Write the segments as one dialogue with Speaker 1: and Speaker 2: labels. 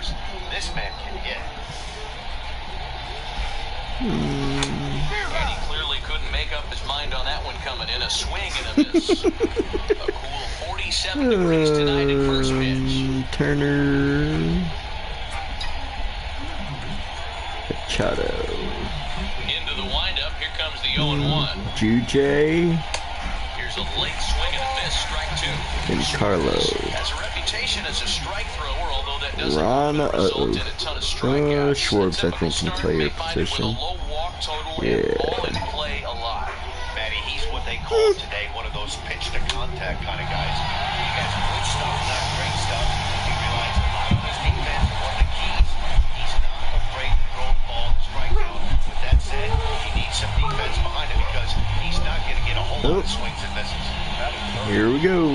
Speaker 1: pitches. This man can hit.
Speaker 2: And he clearly couldn't make up his mind on that one coming in. A swing and a miss. A cool 47 degrees tonight at first pitch.
Speaker 3: Turner. Machado.
Speaker 2: Into the windup. Here comes the 0-1.
Speaker 3: Juj.
Speaker 2: Here's a late swing and a miss. Strike two.
Speaker 3: And Carlo.
Speaker 2: Has a reputation as a strike thrower, although that doesn't
Speaker 3: Ron,
Speaker 2: result in a ton of strikeouts.
Speaker 3: Schwartz, I think, can play your position. Yeah.
Speaker 1: Play a lot. Matty, he's what they call today one of those pitch to contact kind of guys. He has good stuff, not great stuff. He relies a lot on his defense. One of the keys, he's not afraid to throw the ball and strike out. With that said, he needs some defense behind him because he's not going to get a whole lot of swings and misses.
Speaker 3: Here we go.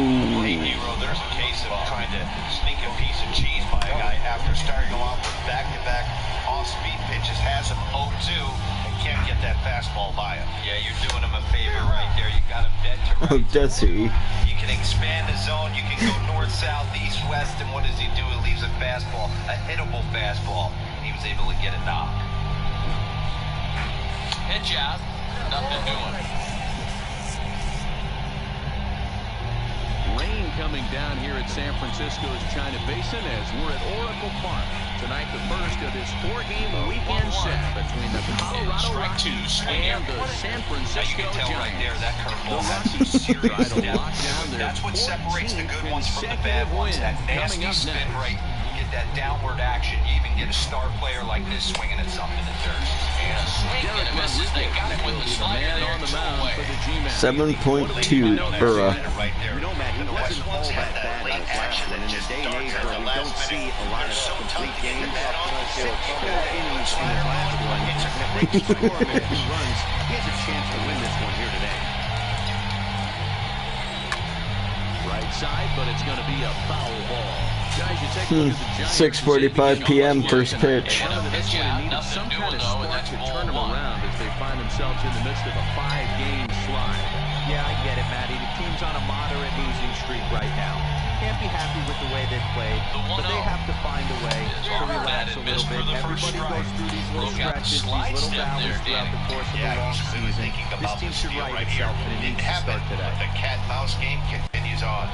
Speaker 1: Hey, Hero, there's a case of trying to sneak a piece of cheese by a guy after starting off with back-to-back off-speed pitches, has him 0-2, and can't get that fastball by him. Yeah, you're doing him a favor right there. You got him dead to right.
Speaker 3: Oh, does he?
Speaker 1: You can expand the zone. You can go north, south, east, west, and what does he do? He leaves a fastball, a hittable fastball. He was able to get a knock.
Speaker 2: Pitch out. Nothing doing.
Speaker 4: Rain coming down here at San Francisco's China Basin as we're at Oracle Park. Tonight, the first of this four-game weekend set between the Colorado Rockies and the San Francisco Giants.
Speaker 1: Right there, that curveball had some serious depth. That's what separates the good ones from the bad ones. That nasty spin rate. You get that downward action. You even get a star player like this swinging at something in third.
Speaker 2: And a swing and a miss. They got it with the slider there.
Speaker 3: 7.2 Burra.
Speaker 5: You know, Matt, he wasn't all that bad in his last one. In this day and age where we don't see a lot of complete games, there were 4 innings in his last one. It's a great score, man. 2 runs. He has a chance to win this one here today.
Speaker 4: Right side, but it's going to be a foul ball. Guys, you take a look at the Giants.
Speaker 3: 6:45 p.m. first pitch.
Speaker 4: This one needed some kind of spark to turn them around as they find themselves in the midst of a 5-game slide.
Speaker 5: Yeah, I get it, Matty. The team's on a moderate losing streak right now. Can't be happy with the way they've played, but they have to find a way to relax a little bit. Everybody goes through these little stretches, these little valleys throughout the course of a long season. This team should right itself, and it needs to start today.
Speaker 1: The cat-mouse game continues on.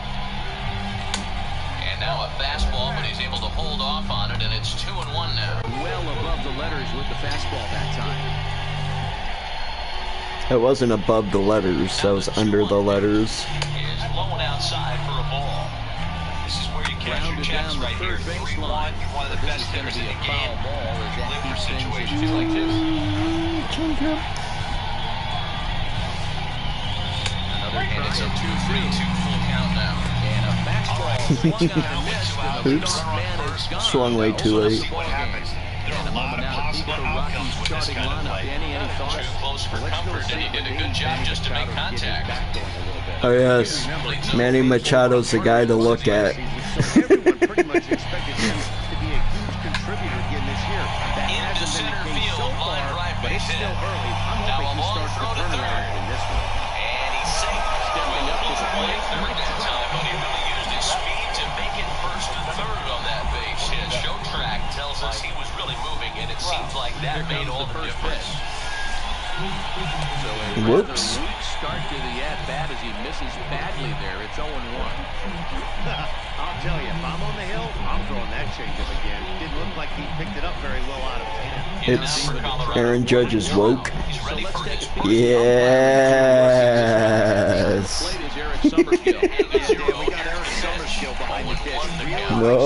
Speaker 2: And now a fastball, but he's able to hold off on it, and it's 2-1 now.
Speaker 4: Well above the letters with the fastball that time.
Speaker 3: It wasn't above the letters, that was under the letters.
Speaker 2: Is blown outside for a ball.
Speaker 1: This is where you catch your chance right here. 3-1, you're one of the best hitters in the game. You live for situations like this.
Speaker 2: And it's a 2-3-2 full count now.
Speaker 4: And a fastball swung on and missed.
Speaker 3: Oops. Swung way too late.
Speaker 1: What happens? There are a lot of possible outcomes with this kind of play.
Speaker 2: Too close for comfort, and he did a good job just to make contact.
Speaker 3: Oh yes, Manny Machado's the guy to look at.
Speaker 5: Everyone pretty much expected him to be a huge contributor again this year. That
Speaker 2: Into
Speaker 5: hasn't been
Speaker 2: center
Speaker 5: the case
Speaker 2: field,
Speaker 5: so
Speaker 2: line
Speaker 5: far,
Speaker 2: right
Speaker 5: but
Speaker 2: base
Speaker 5: it's still
Speaker 2: hit.
Speaker 5: early. I'm
Speaker 2: Now
Speaker 5: hoping
Speaker 2: a
Speaker 5: he
Speaker 2: long
Speaker 5: starts to
Speaker 2: throw to
Speaker 5: turn around
Speaker 2: third.
Speaker 5: in this one.
Speaker 2: And he's safe. Stepping up to the plate third that time, but he really used his speed to make it first and third on that base hit. Show track tells us he was really moving, and it seems like that made all the difference.
Speaker 4: So
Speaker 3: Whoops.
Speaker 4: a weak start to the at-bat as he misses badly there. It's 0-1.
Speaker 5: I'll tell you, if I'm on the hill, I'm throwing that changeup again. It didn't look like he picked it up very well out of his hand.
Speaker 3: It's Aaron Judge is woke.
Speaker 2: He's ready for his first
Speaker 3: Yes.
Speaker 4: Plate is Eric Summerskill.
Speaker 5: Yeah, we got Eric Summerskill behind the dish.
Speaker 3: No.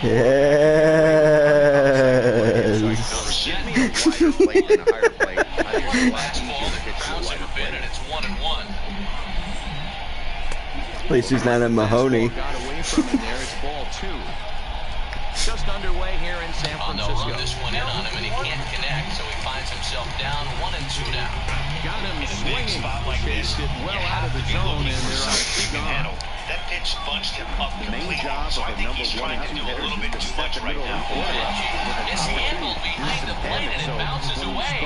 Speaker 3: Yes. At least he's not in Mahoney.
Speaker 4: Got away from it there. It's ball 2. Just underway here in San Francisco.
Speaker 2: They'll run this one in on him, and he can't connect, so he finds himself down 1-2 now.
Speaker 4: Got him
Speaker 1: In a big
Speaker 4: swinging.
Speaker 1: spot like this,
Speaker 4: Chased it well
Speaker 1: you
Speaker 4: out
Speaker 1: have
Speaker 4: of the
Speaker 1: to be
Speaker 4: zone,
Speaker 1: looking
Speaker 4: and
Speaker 1: for
Speaker 4: they're
Speaker 1: something you can
Speaker 4: gone.
Speaker 1: handle. That pitch bunched him up completely. So I think he's trying to do a little bit too much right now.
Speaker 2: Mishandled behind the plate, and it bounces away.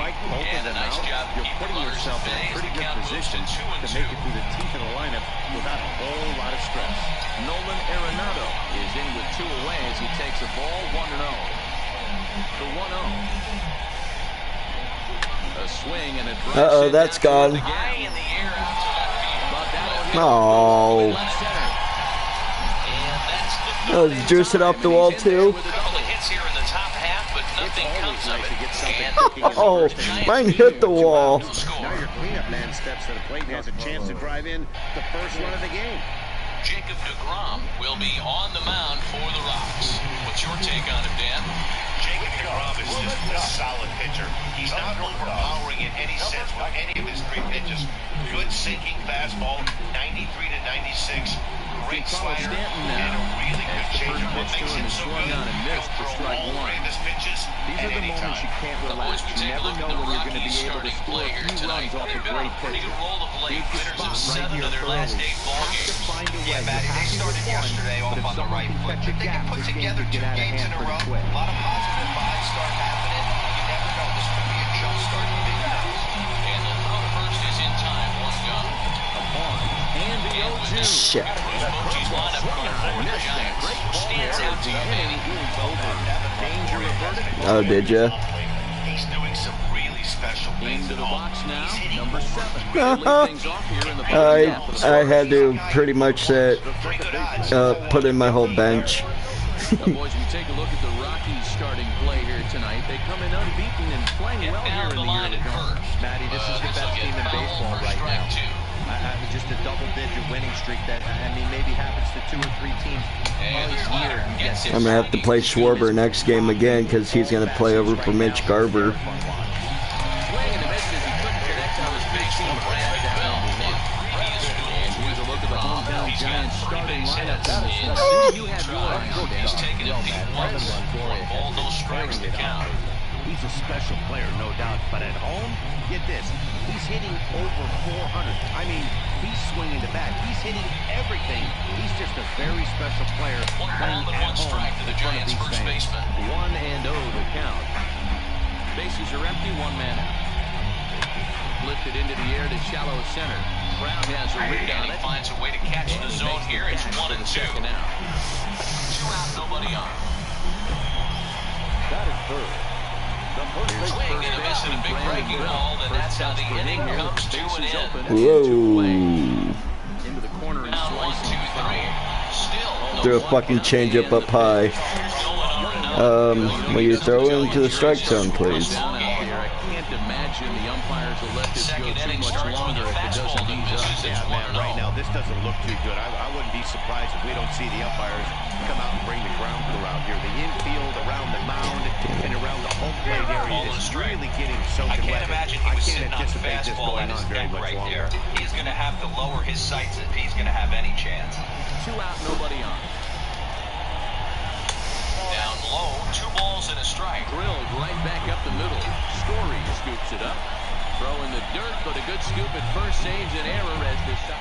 Speaker 2: And a nice job keeping yourself in a pretty good position to make it through the teeth of the lineup without a whole lot of stress.
Speaker 4: Nolan Arenado is in with 2 away as he takes a ball 1-0. The 1-0. A swing and a drive.
Speaker 3: Uh-oh, that's gone. Oh. Oh, juice it off the wall too. Oh, mine hit the wall.
Speaker 6: Now your cleanup man steps to the plate and has a chance to drive in the first run of the game.
Speaker 2: Jacob deGrom will be on the mound for the Rocks. What's your take on it, Dan?
Speaker 1: Jacob deGrom is just a solid pitcher. He's not overpowering in any sense with any of his 3 pitches. Good sinking fastball, 93 to 96. Great slider, and a really good changeup. What makes him so good? He'll throw all 3 of his pitches
Speaker 5: These are the moments you can't relax. You never know when you're going to be able to score a few runs off a great pitch.
Speaker 2: Winners of 7 of their last 8 ball games.
Speaker 1: Yeah, Matty, they started yesterday off on the right foot. But they can put together 2 games in a row. A lot of positive vibes start happening. You never know. This could be a jump start to big things.
Speaker 2: And the throw to first is in time. 1 gone.
Speaker 4: And the 0-2.
Speaker 3: Shit.
Speaker 2: Bochy's lineup for the Giants stands out to you.
Speaker 4: Danger averted.
Speaker 3: Oh, did ya?
Speaker 1: He's doing some really special things
Speaker 4: Into
Speaker 1: at
Speaker 4: the
Speaker 1: home.
Speaker 4: box now,
Speaker 1: He's hitting
Speaker 4: number 7. Lead things off here in the bottom half.
Speaker 3: I had to pretty much sit,
Speaker 1: pretty good odds.
Speaker 3: put in my whole bench.
Speaker 4: Now, boys, we take a look at the Rockies' starting play here tonight. They come in unbeaten and playing well here in the early going.
Speaker 5: Matty, this is the best team in baseball right now. Just a double-digit winning streak that, I mean, maybe happens to 2 or 3 teams all year.
Speaker 3: I'm gonna have to play Schwarber next game again because he's gonna play over for Mitch Garver.
Speaker 4: Swing and a miss as he couldn't connect on his big team. And here's a look at the hometown Giants starting lineup. You have your eye on
Speaker 2: He's taking a peek once. 1 ball, no strikes to count.
Speaker 6: He's a special player, no doubt. But at home, get this, he's hitting over 400. I mean, he's swinging the bat. He's hitting everything. He's just a very special player.
Speaker 2: 1 ball and 1 strike to the Giants' first baseman.
Speaker 4: 1-0 the count. Bases are empty, 1 man out. Lifted into the air to shallow center. Brown has a read on
Speaker 2: And he
Speaker 4: it.
Speaker 2: finds a way to catch the zone here. It's 1 and 2. 2 out, nobody on.
Speaker 5: That is third.
Speaker 2: Swing and a miss and a big breaking ball, and that's how the inning comes to an end.
Speaker 3: Whoa.
Speaker 4: Into the corner and
Speaker 2: Now 1, 2, 3. Still
Speaker 3: Threw a fucking changeup up high. Will you throw it into the strike zone, please?
Speaker 4: I can't imagine the umpires will let this go too much longer if it doesn't ease up.
Speaker 6: Yeah, man, right now, this doesn't look too good. I wouldn't be surprised if we don't see the umpires come out and bring the ground crew out here. The infield, around the mound, and around the home plate area is really getting soaking
Speaker 1: I can't
Speaker 6: wet.
Speaker 1: imagine he
Speaker 6: I
Speaker 1: was
Speaker 6: can't
Speaker 1: sitting on
Speaker 6: anticipate this
Speaker 1: fastball
Speaker 6: going
Speaker 1: at
Speaker 6: on
Speaker 1: his
Speaker 6: very
Speaker 1: neck
Speaker 6: much
Speaker 1: right
Speaker 6: longer.
Speaker 1: there. He's going to have to lower his sights if he's going to have any chance.
Speaker 4: 2 out, nobody on.
Speaker 2: down low, 2 balls and a strike.
Speaker 4: Drilled right back up the middle. Story scoops it up. Throw in the dirt, but a good scoop at first saves an error as the shot.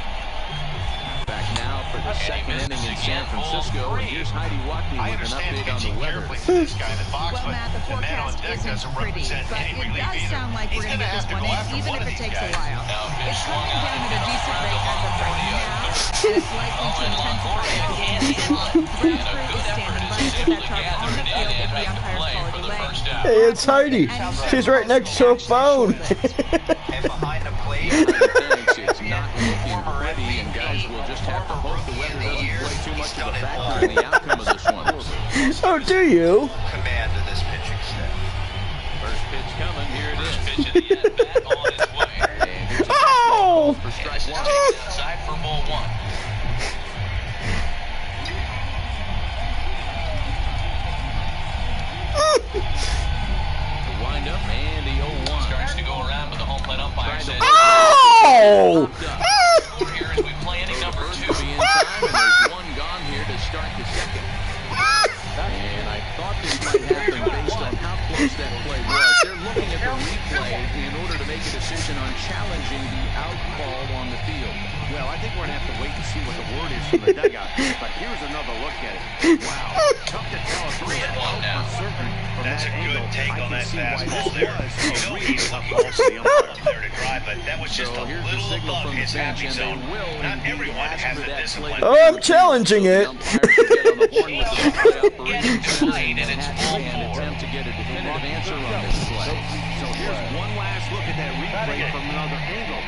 Speaker 4: Back now for the second inning in San Francisco. And here's Heidi Watley
Speaker 1: I
Speaker 4: with an
Speaker 1: understand
Speaker 4: update on the
Speaker 1: pitching
Speaker 4: weather.
Speaker 1: carefully for this guy in the box,
Speaker 7: Well,
Speaker 1: but
Speaker 7: Matt, the
Speaker 1: the man on
Speaker 7: forecast
Speaker 1: deck
Speaker 7: isn't
Speaker 1: doesn't
Speaker 7: pretty,
Speaker 1: represent
Speaker 7: but
Speaker 1: any
Speaker 7: it
Speaker 1: relief
Speaker 7: does
Speaker 1: either.
Speaker 7: sound like
Speaker 1: He's
Speaker 7: we're going
Speaker 1: going
Speaker 7: to
Speaker 1: to
Speaker 7: get
Speaker 1: have
Speaker 7: this
Speaker 1: to
Speaker 7: one
Speaker 1: go
Speaker 7: in,
Speaker 1: after
Speaker 7: even
Speaker 1: one
Speaker 7: if
Speaker 1: of
Speaker 7: it
Speaker 1: these
Speaker 7: takes a
Speaker 1: guys.
Speaker 7: while.
Speaker 2: Now,
Speaker 7: It's slowing down at a decent rate as of right now, and it's likely to intensify as the game goes on. Brent Crew is standing by to get that target on the field if the umpires call a delay.
Speaker 3: Hey, it's Heidi. She's right next to a phone.
Speaker 1: And behind the plate,
Speaker 4: Thanks. It's not looking pretty, and guys will just have to hope the weather doesn't play too much of a factor in the outcome of this one.
Speaker 3: Oh, do you?
Speaker 1: command of this pitching staff.
Speaker 4: First pitch coming. Here it is.
Speaker 2: Pitch of the at-bat on its way.
Speaker 4: And here's a
Speaker 3: Oh!
Speaker 4: for strike
Speaker 2: This is
Speaker 4: 1.
Speaker 2: taken outside for ball 1.
Speaker 4: The windup and the 0-1.
Speaker 2: Starts to go around, but the home plate umpire says,
Speaker 3: Oh!
Speaker 2: here as we play inning number 2.
Speaker 4: Be in time, and there's 1 gone here to start the second. And I thought this might happen based on how close that play was. They're looking at the replay in order to make a decision on challenging the out call on the field.
Speaker 6: Well, I think we're going to have to wait see what the word is from the dugout. But here's another look at it. Wow. Tough to tell if
Speaker 2: 3-1 now.
Speaker 1: That's a good take on that fastball there. You know he's looking for the umpire up there to drive, but that was just a little above his happy zone. Not everyone has the discipline.
Speaker 3: Oh, I'm challenging it.
Speaker 2: Getting tight, and it's 1-4.
Speaker 4: Attempt to get a definitive answer on this play.
Speaker 6: So here's one last look at that replay from another angle.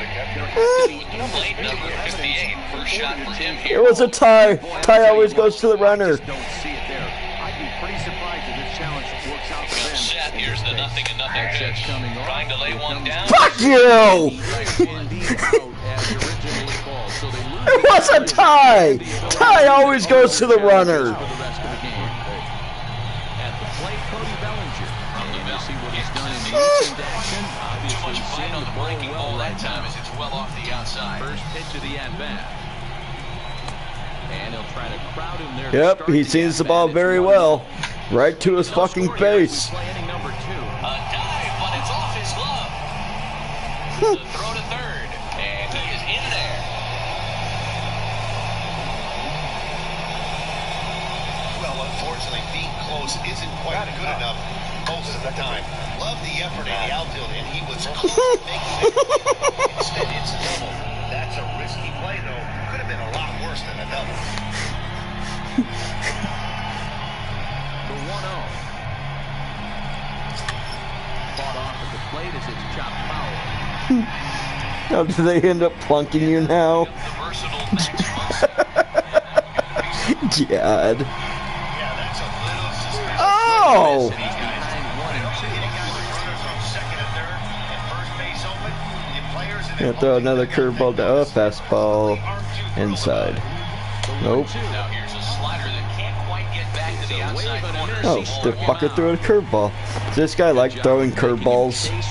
Speaker 2: Late number 58. First shot for him here.
Speaker 3: It was a tie. Tie always goes to the runner.
Speaker 6: Don't see it there. I'd be pretty surprised if this challenge works out for them.
Speaker 2: Set. Here's the 0-0 pitch. Trying to lay one down.
Speaker 3: Fuck you! It was a tie. Tie always goes to the runner.
Speaker 2: Too much bite on the breaking ball that time as it's well off the outside.
Speaker 4: First pitch of the at-bat. And he'll try to crowd him there.
Speaker 3: Yep, he sees the ball very well. Right to his fucking face.
Speaker 2: A dive, but it's off his glove. The throw to third, and he is in there.
Speaker 1: Well, unfortunately, being close isn't quite good enough most of the time. Love the effort in the outfield, and he was close to making it. Instead, it's a double. That's a risky play, though. Could have been a lot worse than a double.
Speaker 4: The 1-0. Fought off at the plate as it's chopped foul.
Speaker 3: How do they end up plunking you now?
Speaker 2: The versatile Max Muncy.
Speaker 3: God.
Speaker 1: Yeah, that's a little suspicious.
Speaker 3: Oh! Gonna throw another curveball to a fastball inside. Nope.
Speaker 2: Now here's a slider that can't quite get back to the outside corner.
Speaker 3: Oh, the fucker threw a curveball. Does this guy like throwing curveballs?
Speaker 6: Yeah,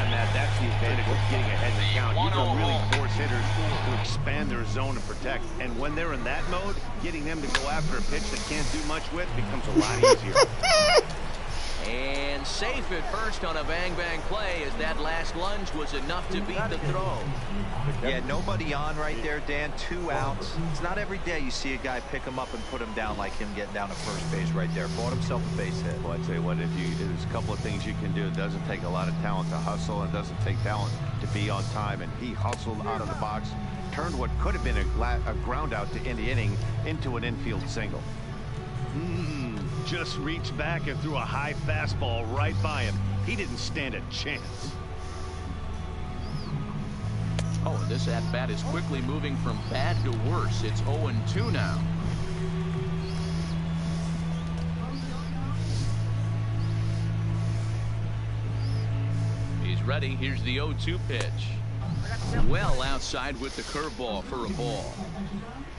Speaker 6: Matt, that's the advantage of getting ahead in the count. You can really force hitters to expand their zone and protect. And when they're in that mode, getting them to go after a pitch they can't do much with becomes a lot easier.
Speaker 4: And safe at first on a bang-bang play as that last lunge was enough to beat the throw.
Speaker 5: Yeah, nobody on right there, Dan. 2 outs. It's not every day you see a guy pick him up and put him down like him getting down to first base right there. Bought himself a base hit.
Speaker 6: Well, I tell you what, there's a couple of things you can do. It doesn't take a lot of talent to hustle, and it doesn't take talent to be on time. And he hustled out of the box, turned what could have been a ground out to end the inning into an infield single. Just reached back and threw a high fastball right by him. He didn't stand a chance.
Speaker 4: Oh, and this at-bat is quickly moving from bad to worse. It's 0-2 now. He's ready. Here's the 0-2 pitch. Well outside with the curveball for a ball.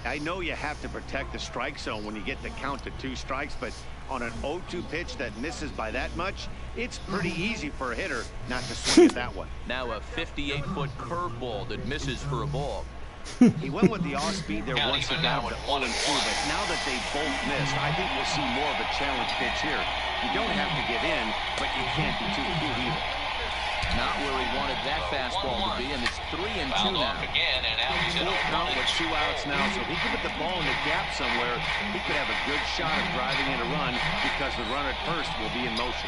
Speaker 6: I know you have to protect the strike zone when you get the count to 2 strikes, but on an 0-2 pitch that misses by that much, it's pretty easy for a hitter not to swing it that way.
Speaker 4: Now a 58-foot curveball that misses for a ball.
Speaker 6: He went with the off-speed there once again down to 1-2, but now that they both missed, I think we'll see more of a challenge pitch here. You don't have to give in, but you can't be too cute either.
Speaker 4: Not where he wanted that fastball to be, and it's 3-2 now.
Speaker 2: Again, and now he's in
Speaker 6: Full count with 2 outs now, so if he can put the ball in the gap somewhere, he could have a good shot of driving in a run because the runner at first will be in motion.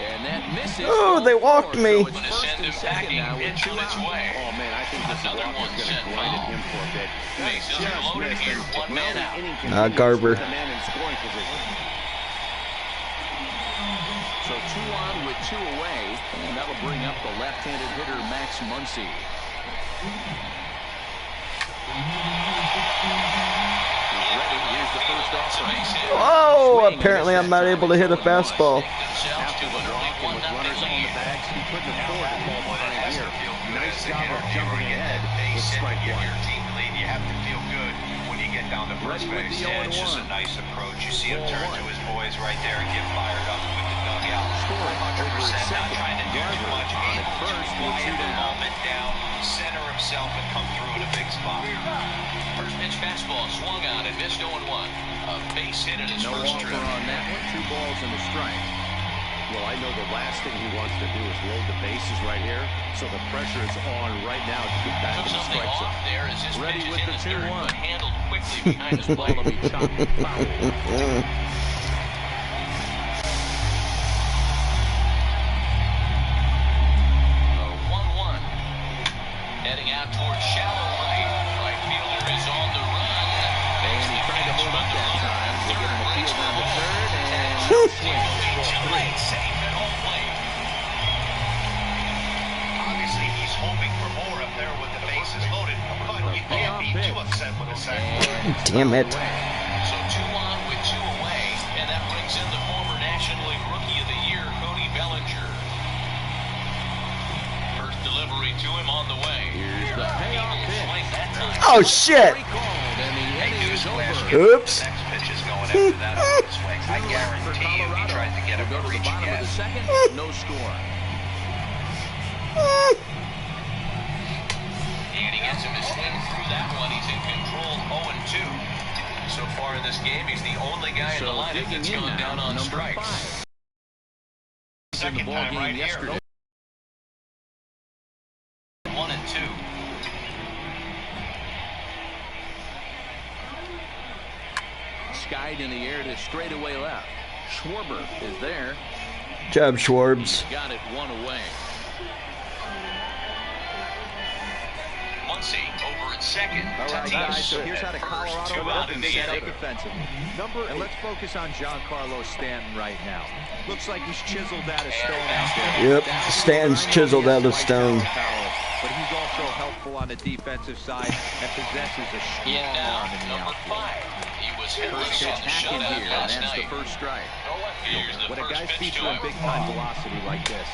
Speaker 4: And that misses.
Speaker 3: Oh, they walked me.
Speaker 4: So it's first and second now with 2 outs.
Speaker 6: Oh man, I think this walk is going to grind at him for a bit.
Speaker 2: Bases are loaded here, 1 man out.
Speaker 3: Garber.
Speaker 6: The man in scoring position.
Speaker 4: So 2 on with 2 away, and that'll bring up the left-handed hitter Max Muncy. He's ready. Here's the first offering.
Speaker 3: Oh, apparently I'm not able to hit a fastball.
Speaker 6: After the walk and with runners on the bags, he couldn't afford to fall behind here. Nice job of jumping ahead with strike 1.
Speaker 1: Your team lead, you have to feel good when you get down to first base.
Speaker 2: Yeah, it's just a nice approach. You see him turn to his boys right there and get fired up with the dugout. 100%, not trying to do too much. Quiet the moment down, center himself, and come through in a big spot. First pitch fastball swung on and missed 0-1. A base hit in his
Speaker 4: No
Speaker 2: first
Speaker 4: offer
Speaker 2: trip.
Speaker 4: on that one. 2 balls and a strike.
Speaker 6: Well, I know the last thing he wants to do is load the bases right here, so the pressure is on right now to get back to the strike zone.
Speaker 2: There as his
Speaker 4: Ready
Speaker 2: pitch
Speaker 4: with
Speaker 2: is
Speaker 4: the
Speaker 2: in the dirt,
Speaker 4: 2-1.
Speaker 2: but handled quickly behind his plate.
Speaker 4: Ball to be chopped foul.
Speaker 2: 1-1. Heading out towards shallow right. Right fielder is on the run.
Speaker 4: And he tried to hold up that time. We'll get an appeal down to third, and no swing.
Speaker 2: Safe at home plate.
Speaker 1: Obviously, he's hoping for more up there with the bases loaded, but you can't be too upset with a second.
Speaker 3: Damn it.
Speaker 2: So 2 on with 2 away, and that brings in the former National League Rookie of the Year, Cody Bellinger. First delivery to him on the way.
Speaker 4: Here's the payoff pitch.
Speaker 3: Oh, shit.
Speaker 4: Recalled, and the inning is over.
Speaker 3: Oops.
Speaker 1: The next pitch is going after that open swing. I
Speaker 4: For
Speaker 1: guarantee you he tries to get him
Speaker 4: We'll
Speaker 1: to
Speaker 4: go to the
Speaker 1: reach
Speaker 4: bottom of
Speaker 1: again.
Speaker 4: the second. No score.
Speaker 2: And he gets him to swing through that one. He's in control, 0-2. So far in this game, he's the only guy in the lineup that's gone down on
Speaker 4: number
Speaker 2: strikes.
Speaker 4: 5. In the ball game
Speaker 1: right here.
Speaker 4: yesterday.
Speaker 2: 1-2.
Speaker 4: Skied in the air to straightaway left. Schwarber is there.
Speaker 3: Job, Schwarbs.
Speaker 4: Got it 1 away.
Speaker 2: Muncy over at second.
Speaker 5: All right, guys, so here's how the
Speaker 2: First, 2
Speaker 5: Colorado
Speaker 2: out in
Speaker 5: Rockies
Speaker 2: the
Speaker 5: set up
Speaker 2: inning.
Speaker 5: defensively. And let's focus on Giancarlo Stanton right now. Looks like he's chiseled out of stone out there.
Speaker 3: Yep, Stanton's chiseled out of stone.
Speaker 5: But he's also helpful on the defensive side and possesses a strong
Speaker 2: And now,
Speaker 5: arm in the
Speaker 2: number
Speaker 5: outfield.
Speaker 2: 5. He was
Speaker 4: First
Speaker 2: hitless
Speaker 4: pitch
Speaker 2: on the
Speaker 4: hacking
Speaker 2: shutout
Speaker 4: here, and
Speaker 2: last
Speaker 4: that's the
Speaker 2: night.
Speaker 4: first strike.
Speaker 2: Here's the
Speaker 5: When a
Speaker 2: first
Speaker 5: guy's
Speaker 2: pitch to
Speaker 5: featuring
Speaker 2: him.
Speaker 5: big-time velocity like this,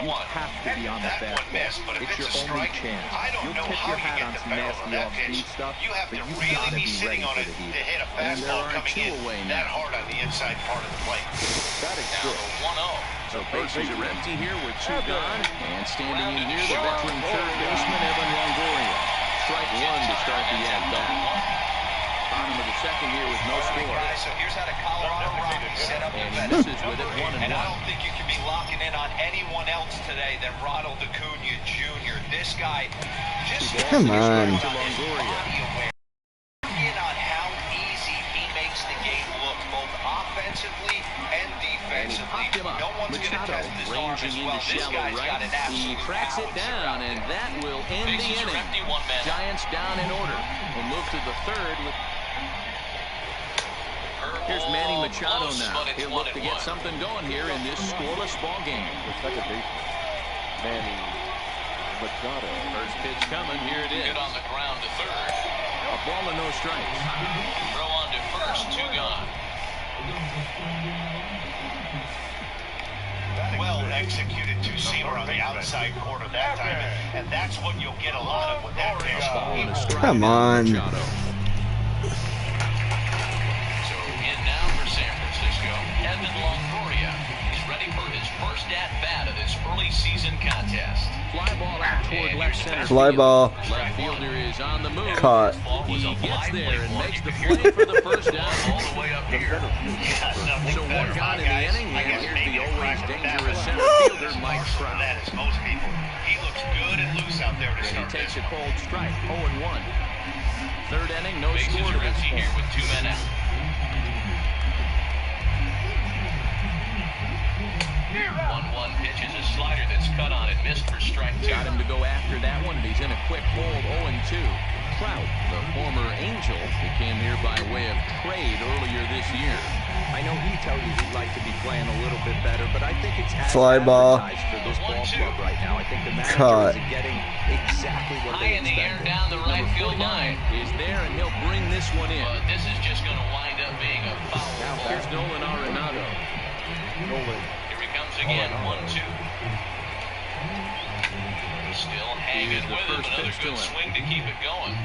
Speaker 5: you
Speaker 2: 1-1.
Speaker 5: have to be on the
Speaker 1: That
Speaker 5: fast
Speaker 1: one missed, but if
Speaker 5: It's your
Speaker 1: it's a
Speaker 5: only
Speaker 1: strike,
Speaker 5: chance.
Speaker 1: I don't
Speaker 5: You'll
Speaker 1: know
Speaker 5: tip
Speaker 1: how
Speaker 5: your
Speaker 1: you
Speaker 5: hat
Speaker 1: get
Speaker 5: on
Speaker 1: the
Speaker 5: some
Speaker 1: barrel
Speaker 5: nasty
Speaker 1: of that
Speaker 5: off-speed
Speaker 1: pitch.
Speaker 5: stuff,
Speaker 1: You have
Speaker 5: but
Speaker 1: to
Speaker 5: you've
Speaker 1: really
Speaker 5: got to
Speaker 1: be
Speaker 5: be
Speaker 1: sitting
Speaker 5: ready
Speaker 1: on
Speaker 5: for
Speaker 1: it
Speaker 5: the heat.
Speaker 1: to hit a
Speaker 4: And there
Speaker 1: fastball
Speaker 4: are
Speaker 1: coming
Speaker 4: 2
Speaker 1: in
Speaker 4: away
Speaker 1: that
Speaker 4: now.
Speaker 1: hard on the inside part of the plate.
Speaker 5: That is
Speaker 2: Now
Speaker 5: good.
Speaker 2: the 1-0.
Speaker 4: So bases are empty here with 2 gone. And standing in here, the veteran third baseman, Evan Longoria. Strike 1 to start the at-bat. Bottom of the second here with no score.
Speaker 1: So here's how the Colorado Rockies set up
Speaker 4: And he
Speaker 1: defense.
Speaker 4: misses with it 1-1.
Speaker 1: And I don't think you can be locking in on anyone else today than Ronald Acuna Jr. This guy just
Speaker 3: Come on.
Speaker 1: to Longoria. In on how easy he makes the game look, both offensively and defensively.
Speaker 4: Popped him up.
Speaker 1: No one's going to
Speaker 4: Machado
Speaker 1: test his arm as
Speaker 4: ranging
Speaker 1: well.
Speaker 4: into
Speaker 1: This
Speaker 4: shallow
Speaker 1: guy's got
Speaker 4: right.
Speaker 1: an
Speaker 4: He
Speaker 1: absolute
Speaker 4: tracks it
Speaker 1: howitzer
Speaker 4: down,
Speaker 1: out
Speaker 4: and
Speaker 1: there.
Speaker 4: that will end the
Speaker 2: Bases are
Speaker 4: inning.
Speaker 2: empty, 1 man.
Speaker 4: Giants down in order. We'll move to the third with. Here's Manny Machado
Speaker 2: Close,
Speaker 4: now.
Speaker 2: but it's
Speaker 4: He'll look to
Speaker 2: 1-1.
Speaker 4: get something going here in this scoreless ball game.
Speaker 6: Second baseman, Manny Machado.
Speaker 4: First pitch coming. Here it is.
Speaker 2: Good on the ground to third.
Speaker 4: A ball and no strikes.
Speaker 2: Throw on to first, 2 gone.
Speaker 1: Well executed two-seamer on the outside corner that time, and that's what you'll get a lot of with that pitch.
Speaker 4: Ball and a strike.
Speaker 3: Come on.
Speaker 4: Machado.
Speaker 2: So in now for San Francisco, Evan Longoria. He's ready for his first at-bat of this early season contest.
Speaker 4: Fly ball out toward left center.
Speaker 3: Fly
Speaker 4: field.
Speaker 3: ball.
Speaker 4: Left fielder is on the move.
Speaker 3: Caught.
Speaker 4: He gets there and makes the play for the first down.
Speaker 2: All the way up here.
Speaker 4: So 1 gone in the inning, and here's the always dangerous center fielder, Mike Trout.
Speaker 1: That is most people. He looks good and loose out there to
Speaker 4: And he
Speaker 1: start
Speaker 4: takes
Speaker 1: this.
Speaker 4: a cold strike, 0-1. Third inning, no
Speaker 2: Bases
Speaker 4: score to
Speaker 2: are
Speaker 4: this
Speaker 2: empty
Speaker 4: point.
Speaker 2: here with 2 men out. 1-1 pitch is a slider that's cut on and missed for strike 2.
Speaker 4: Got him to go after that one, and he's in a quick hold, 0-2. Trout, the former Angel, who came here by way of trade earlier this year.
Speaker 5: I know he tells you he'd like to be playing a little bit better, but I think it's
Speaker 3: Fly ball.
Speaker 5: advertised for this ball club right now. I think the manager
Speaker 3: Cut.
Speaker 5: isn't getting exactly what
Speaker 2: High
Speaker 5: they
Speaker 2: in the air
Speaker 5: expected.
Speaker 2: down the right
Speaker 4: Number
Speaker 2: field
Speaker 4: 49
Speaker 2: line.
Speaker 4: is there, and he'll bring this one in.
Speaker 2: But this is just going to wind up being a foul ball.
Speaker 4: Here's Nolan Arenado.
Speaker 2: Here he comes again, 1-2. Still hanging
Speaker 4: Here's the
Speaker 2: with it.
Speaker 4: first
Speaker 2: Another
Speaker 4: pitch to
Speaker 2: good
Speaker 4: him.
Speaker 2: swing to keep it going.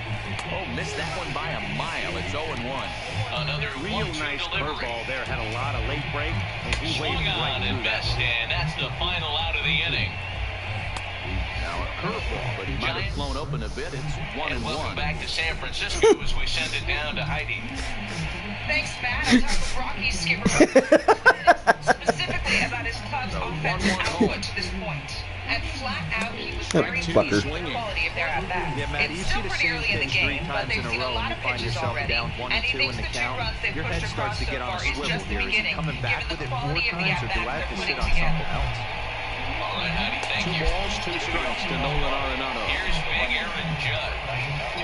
Speaker 4: Oh, missed that one by a mile. It's 0-1.
Speaker 2: Another
Speaker 6: Real
Speaker 2: 1-2
Speaker 6: nice
Speaker 2: delivery.
Speaker 6: curveball there. Had a lot of late break, and he
Speaker 2: Swung
Speaker 6: waited
Speaker 2: on
Speaker 6: right
Speaker 2: and
Speaker 6: through that.
Speaker 2: missed, and that's the final out of the inning.
Speaker 4: Now a curveball, but he might have flown open a bit. It's 1-1.
Speaker 2: And welcome back to San Francisco as we send it down to Heidi.
Speaker 8: Thanks, Matt. I talked with Rockies skipper specifically about his club's
Speaker 4: So 1-1
Speaker 8: to this point. And flat out, he was
Speaker 3: That
Speaker 8: very
Speaker 3: fucker.
Speaker 8: pleased with the quality of their at-bats.
Speaker 5: Yeah, Matt, you
Speaker 8: It's
Speaker 5: see
Speaker 8: still
Speaker 5: the
Speaker 8: pretty
Speaker 5: same
Speaker 8: early in the
Speaker 5: pitch 3
Speaker 8: game, but
Speaker 5: times
Speaker 8: they've
Speaker 5: in a
Speaker 8: seen a
Speaker 5: row,
Speaker 8: lot
Speaker 5: and
Speaker 8: of
Speaker 5: you find
Speaker 8: pitches
Speaker 5: yourself
Speaker 8: already.
Speaker 5: down 1
Speaker 8: And
Speaker 5: and
Speaker 8: he
Speaker 5: 2 in
Speaker 8: thinks
Speaker 5: the
Speaker 8: the 2
Speaker 5: count.
Speaker 8: runs they
Speaker 5: Your head
Speaker 8: pushed
Speaker 5: starts
Speaker 8: across
Speaker 5: to
Speaker 8: so
Speaker 5: get on
Speaker 8: far
Speaker 5: a
Speaker 8: is
Speaker 5: swivel
Speaker 8: just the
Speaker 5: here. Is he
Speaker 8: beginning.
Speaker 5: coming back
Speaker 8: Given
Speaker 5: with
Speaker 8: the
Speaker 5: it 4
Speaker 8: quality of the
Speaker 5: times, or do I
Speaker 8: at-bats
Speaker 5: have to
Speaker 8: they're
Speaker 5: sit
Speaker 8: putting
Speaker 5: on
Speaker 8: together.
Speaker 5: something else?
Speaker 2: All right, Hattie, thank
Speaker 4: 2
Speaker 2: you.
Speaker 4: balls, 2 strikes to Nolan Arenado.
Speaker 2: Here's Big Aaron Judd.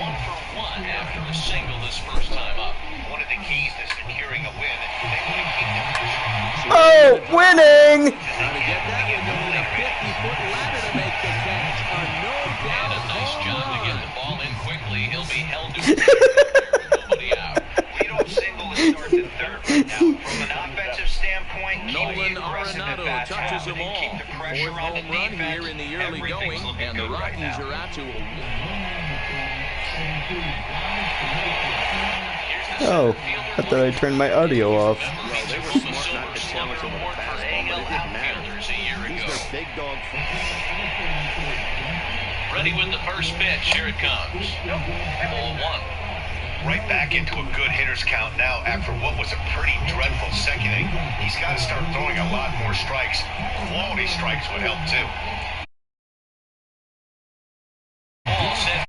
Speaker 2: 1 for 1 after a single this first time up.
Speaker 1: One of the keys to securing a win, they want to keep the pressure on.
Speaker 3: Oh, winning!
Speaker 4: Trying to get that one. You'll need a 50-foot ladder to make the catch. A no-doubt
Speaker 2: And a nice
Speaker 4: home
Speaker 2: job to
Speaker 4: run.
Speaker 2: get the ball in quickly. He'll be held to account here with nobody out.
Speaker 1: Leadoff single is starting to third right now. From an offensive standpoint, keep
Speaker 4: Nolan
Speaker 1: the aggressive
Speaker 4: Arenado
Speaker 1: at-bats
Speaker 4: touches them
Speaker 1: happening,
Speaker 4: all.
Speaker 1: keep the pressure
Speaker 4: Fourth
Speaker 1: on the
Speaker 4: home run
Speaker 1: defense.
Speaker 4: here in the early
Speaker 1: Everything's
Speaker 4: going,
Speaker 1: looking
Speaker 4: and the
Speaker 1: good right
Speaker 4: Rockies
Speaker 1: now.
Speaker 4: are out to a
Speaker 3: Oh, I thought I turned my audio off.
Speaker 6: Well, they were smart not to challenge him with a fastball, but it didn't matter. He's their big dog.
Speaker 2: Ready with the first pitch. Here it comes. 0-1.
Speaker 1: Right back into a good hitter's count now after what was a pretty dreadful second inning. He's got to start throwing a lot more strikes. Quality strikes would help too.
Speaker 2: Ball set.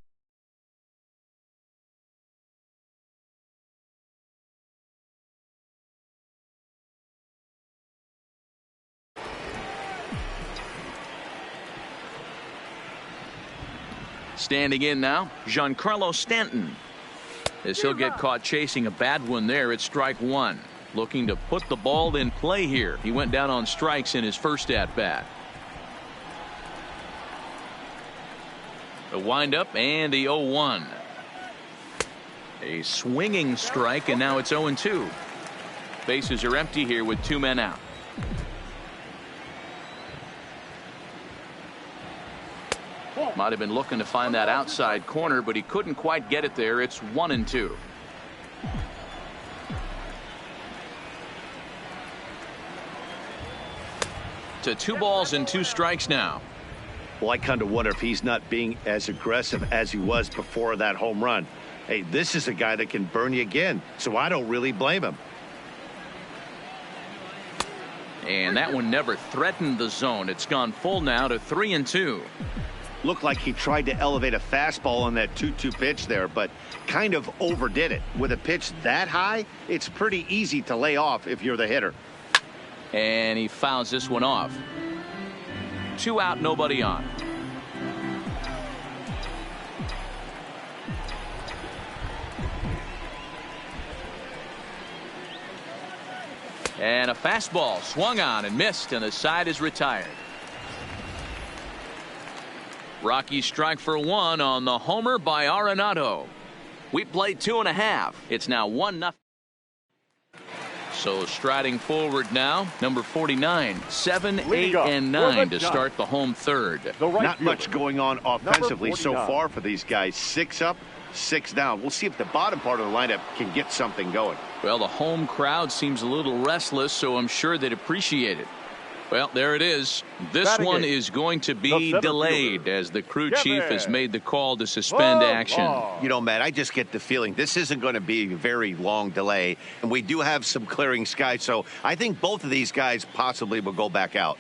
Speaker 4: Standing in now, Giancarlo Stanton. As he'll get caught chasing a bad one there at strike 1. Looking to put the ball in play here. He went down on strikes in his first at-bat. A windup and the 0-1. A swinging strike, and now it's 0-2. Bases are empty here with 2 men out. Might have been looking to find that outside corner, but he couldn't quite get it there. It's 1-2. To 2 balls and 2 strikes now.
Speaker 6: Well, I kind of wonder if he's not being as aggressive as he was before that home run. Hey, this is a guy that can burn you again, so I don't really blame him.
Speaker 4: And that one never threatened the zone. It's gone full now to 3-2.
Speaker 6: Looked like he tried to elevate a fastball on that 2-2 pitch there, but kind of overdid it. With a pitch that high, it's pretty easy to lay off if you're the hitter.
Speaker 4: And he fouls this one off. 2 out, nobody on. And a fastball swung on and missed, and the side is retired. Rockies strike for 1 on the homer by Arenado. We played 2.5. It's now 1-0. So striding forward now, number 49, 7, 8, and 9 to start the home third.
Speaker 6: Not much going on offensively so far for these guys. 6 up, 6 down. We'll see if the bottom part of the lineup can get something going.
Speaker 4: Well, the home crowd seems a little restless, so I'm sure they'd appreciate it. Well, there it is. This one is going to be delayed as the crew chief has made the call to suspend action.
Speaker 6: You know, Matt, I just get the feeling this isn't going to be a very long delay, and we do have some clearing skies, so I think both of these guys possibly will go back out.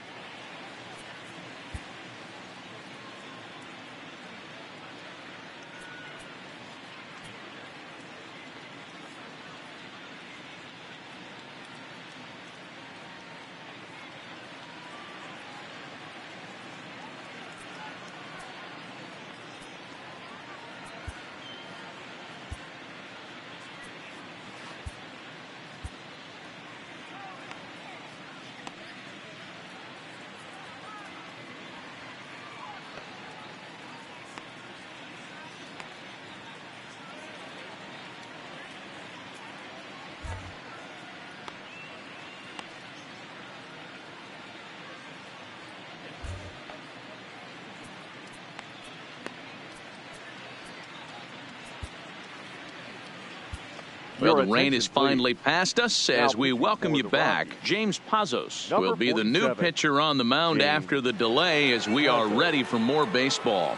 Speaker 4: Well, the rain is finally past us as we welcome you back. James Pazos will be the new pitcher on the mound after the delay as we are ready for more baseball.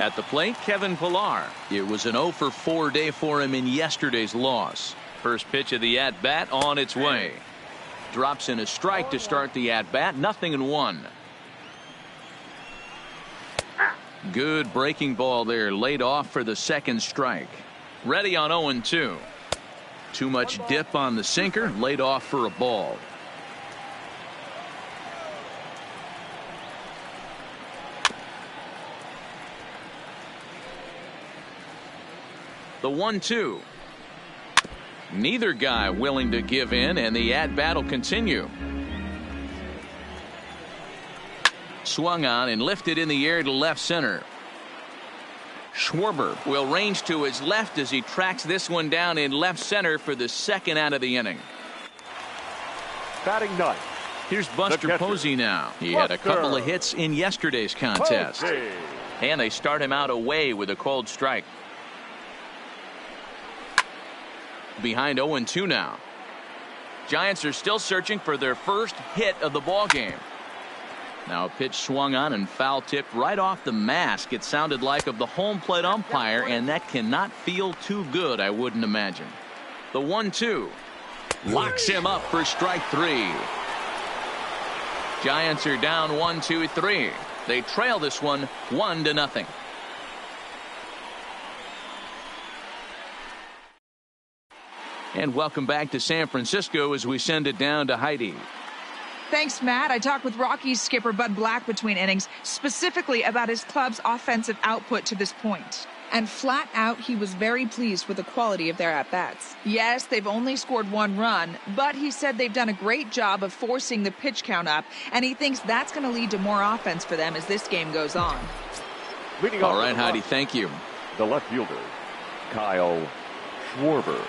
Speaker 4: At the plate, Kevin Pillar. It was an 0 for 4 day for him in yesterday's loss. First pitch of the at-bat on its way. Drops in a strike to start the at-bat. 0-1. Good breaking ball there, laid off for the second strike. Ready on 0-2. Too much dip on the sinker, laid off for a ball. The 1-2. Neither guy willing to give in, and the at-bat will continue. Swung on and lifted in the air to left center. Schwarber will range to his left as he tracks this one down in left center for the second out of the inning.
Speaker 9: Batting ninth.
Speaker 4: Here's Buster Posey now. He had a couple of hits in yesterday's contest. And they start him out away with a cold strike. Behind 0-2 now. Giants are still searching for their first hit of the ball game. Now a pitch swung on and foul tipped right off the mask, it sounded like, of the home plate umpire, and that cannot feel too good, I wouldn't imagine. The 1-2 locks him up for strike 3. Giants are down 1-2-3. They trail this one 1-0. And welcome back to San Francisco as we send it down to Heidi.
Speaker 7: Thanks, Matt. I talked with Rockies skipper Bud Black between innings, specifically about his club's offensive output to this point. And flat out, he was very pleased with the quality of their at-bats. Yes, they've only scored 1 run, but he said they've done a great job of forcing the pitch count up, and he thinks that's going to lead to more offense for them as this game goes on.
Speaker 4: All right, Heidi, thank you.
Speaker 9: The left fielder, Kyle Schwarber.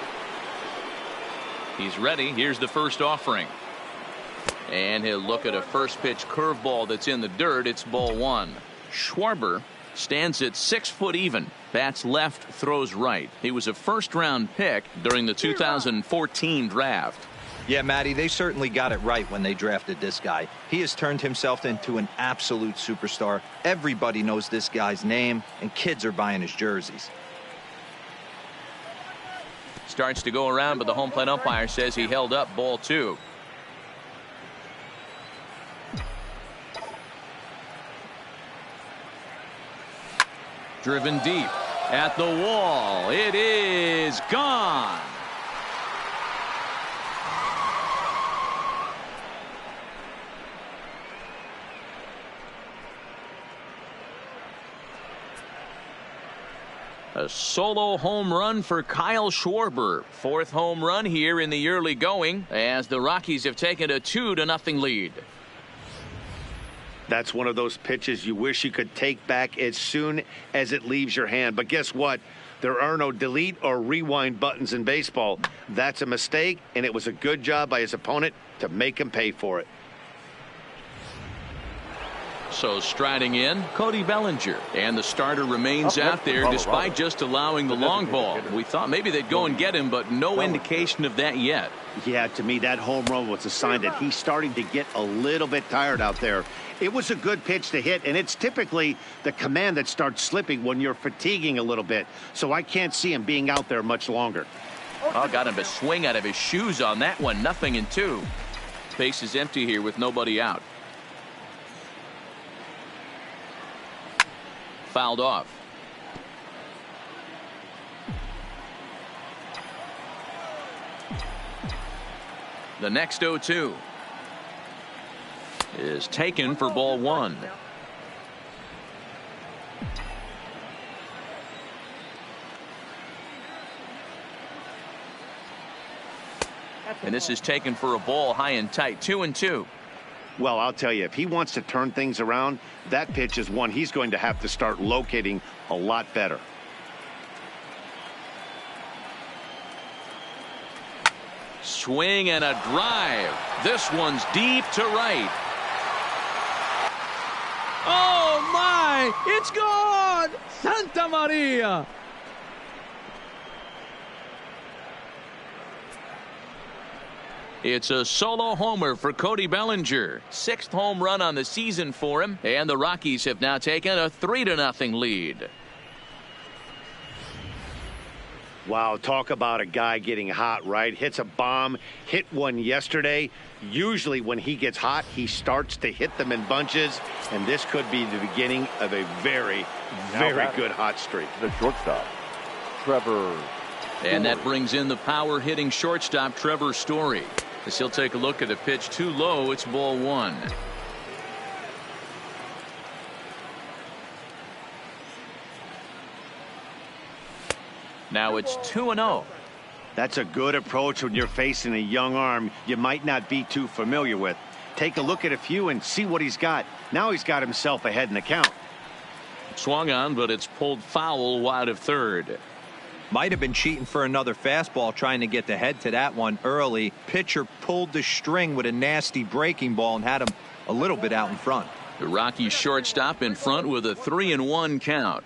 Speaker 4: He's ready. Here's the first offering. And he'll look at a first pitch curveball that's in the dirt. It's ball 1. Schwarber stands at 6 foot even. Bats left, throws right. He was a first-round pick during the 2014 draft.
Speaker 5: Yeah, Matty, they certainly got it right when they drafted this guy. He has turned himself into an absolute superstar. Everybody knows this guy's name, and kids are buying his jerseys.
Speaker 4: Starts to go around, but the home plate umpire says he held up ball 2. Driven deep at the wall. It is gone. A solo home run for Kyle Schwarber. 4th home run here in the early going as the Rockies have taken a 2-0 lead.
Speaker 6: That's one of those pitches you wish you could take back as soon as it leaves your hand. But guess what? There are no delete or rewind buttons in baseball. That's a mistake, and it was a good job by his opponent to make him pay for it.
Speaker 4: So striding in, Cody Bellinger, and the starter remains out there despite just allowing the long ball. We thought maybe they'd go and get him, but no indication of that yet.
Speaker 6: Yeah, to me, that home run was a sign that he's starting to get a little bit tired out there. It was a good pitch to hit, and it's typically the command that starts slipping when you're fatiguing a little bit. So I can't see him being out there much longer.
Speaker 4: Oh, got him to swing out of his shoes on that one. 0-2. Base is empty here with nobody out. Fouled off. The next 0-2 is taken for ball 1. And this is taken for a ball high and tight. 2-2.
Speaker 6: Well, I'll tell you, if he wants to turn things around, that pitch is one he's going to have to start locating a lot better.
Speaker 4: Swing and a drive. This one's deep to right.
Speaker 10: Oh, my! It's gone! Santa Maria!
Speaker 4: It's a solo homer for Cody Bellinger. 6th home run on the season for him, and the Rockies have now taken a 3-0 lead.
Speaker 6: Wow, talk about a guy getting hot, right? Hits a bomb, hit one yesterday. Usually when he gets hot, he starts to hit them in bunches, and this could be the beginning of a very, very good hot streak.
Speaker 9: The shortstop, Trevor.
Speaker 4: And that brings in the power-hitting shortstop, Trevor Story. As he'll take a look at a pitch too low, it's ball 1. Now it's 2-0.
Speaker 6: That's a good approach when you're facing a young arm you might not be too familiar with. Take a look at a few and see what he's got. Now he's got himself ahead in the count.
Speaker 4: Swung on, but it's pulled foul wide of third.
Speaker 5: Might have been cheating for another fastball, trying to get the head to that one early. Pitcher pulled the string with a nasty breaking ball and had him a little bit out in front.
Speaker 4: The Rockies shortstop in front with a 3-1 count.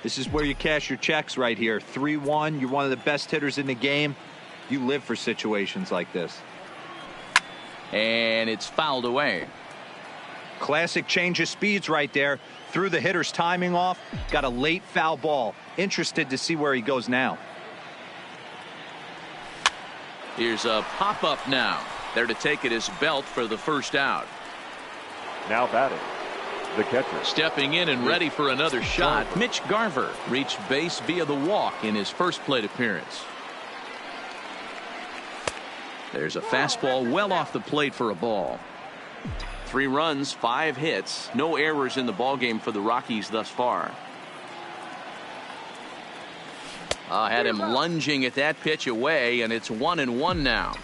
Speaker 5: This is where you cash your checks right here. 3-1. You're one of the best hitters in the game. You live for situations like this.
Speaker 4: And it's fouled away.
Speaker 5: Classic change of speeds right there. Threw the hitter's timing off. Got a late foul ball. Interested to see where he goes now.
Speaker 4: Here's a pop-up now. There to take it is Belt for the first out.
Speaker 9: Now batting, the catcher.
Speaker 4: Stepping in and ready for another shot, Mitch Garver reached base via the walk in his first plate appearance. There's a fastball well off the plate for a ball. 3 runs, 5 hits, no errors in the ballgame for the Rockies thus far. Had him lunging at that pitch away, and it's 1-1 now.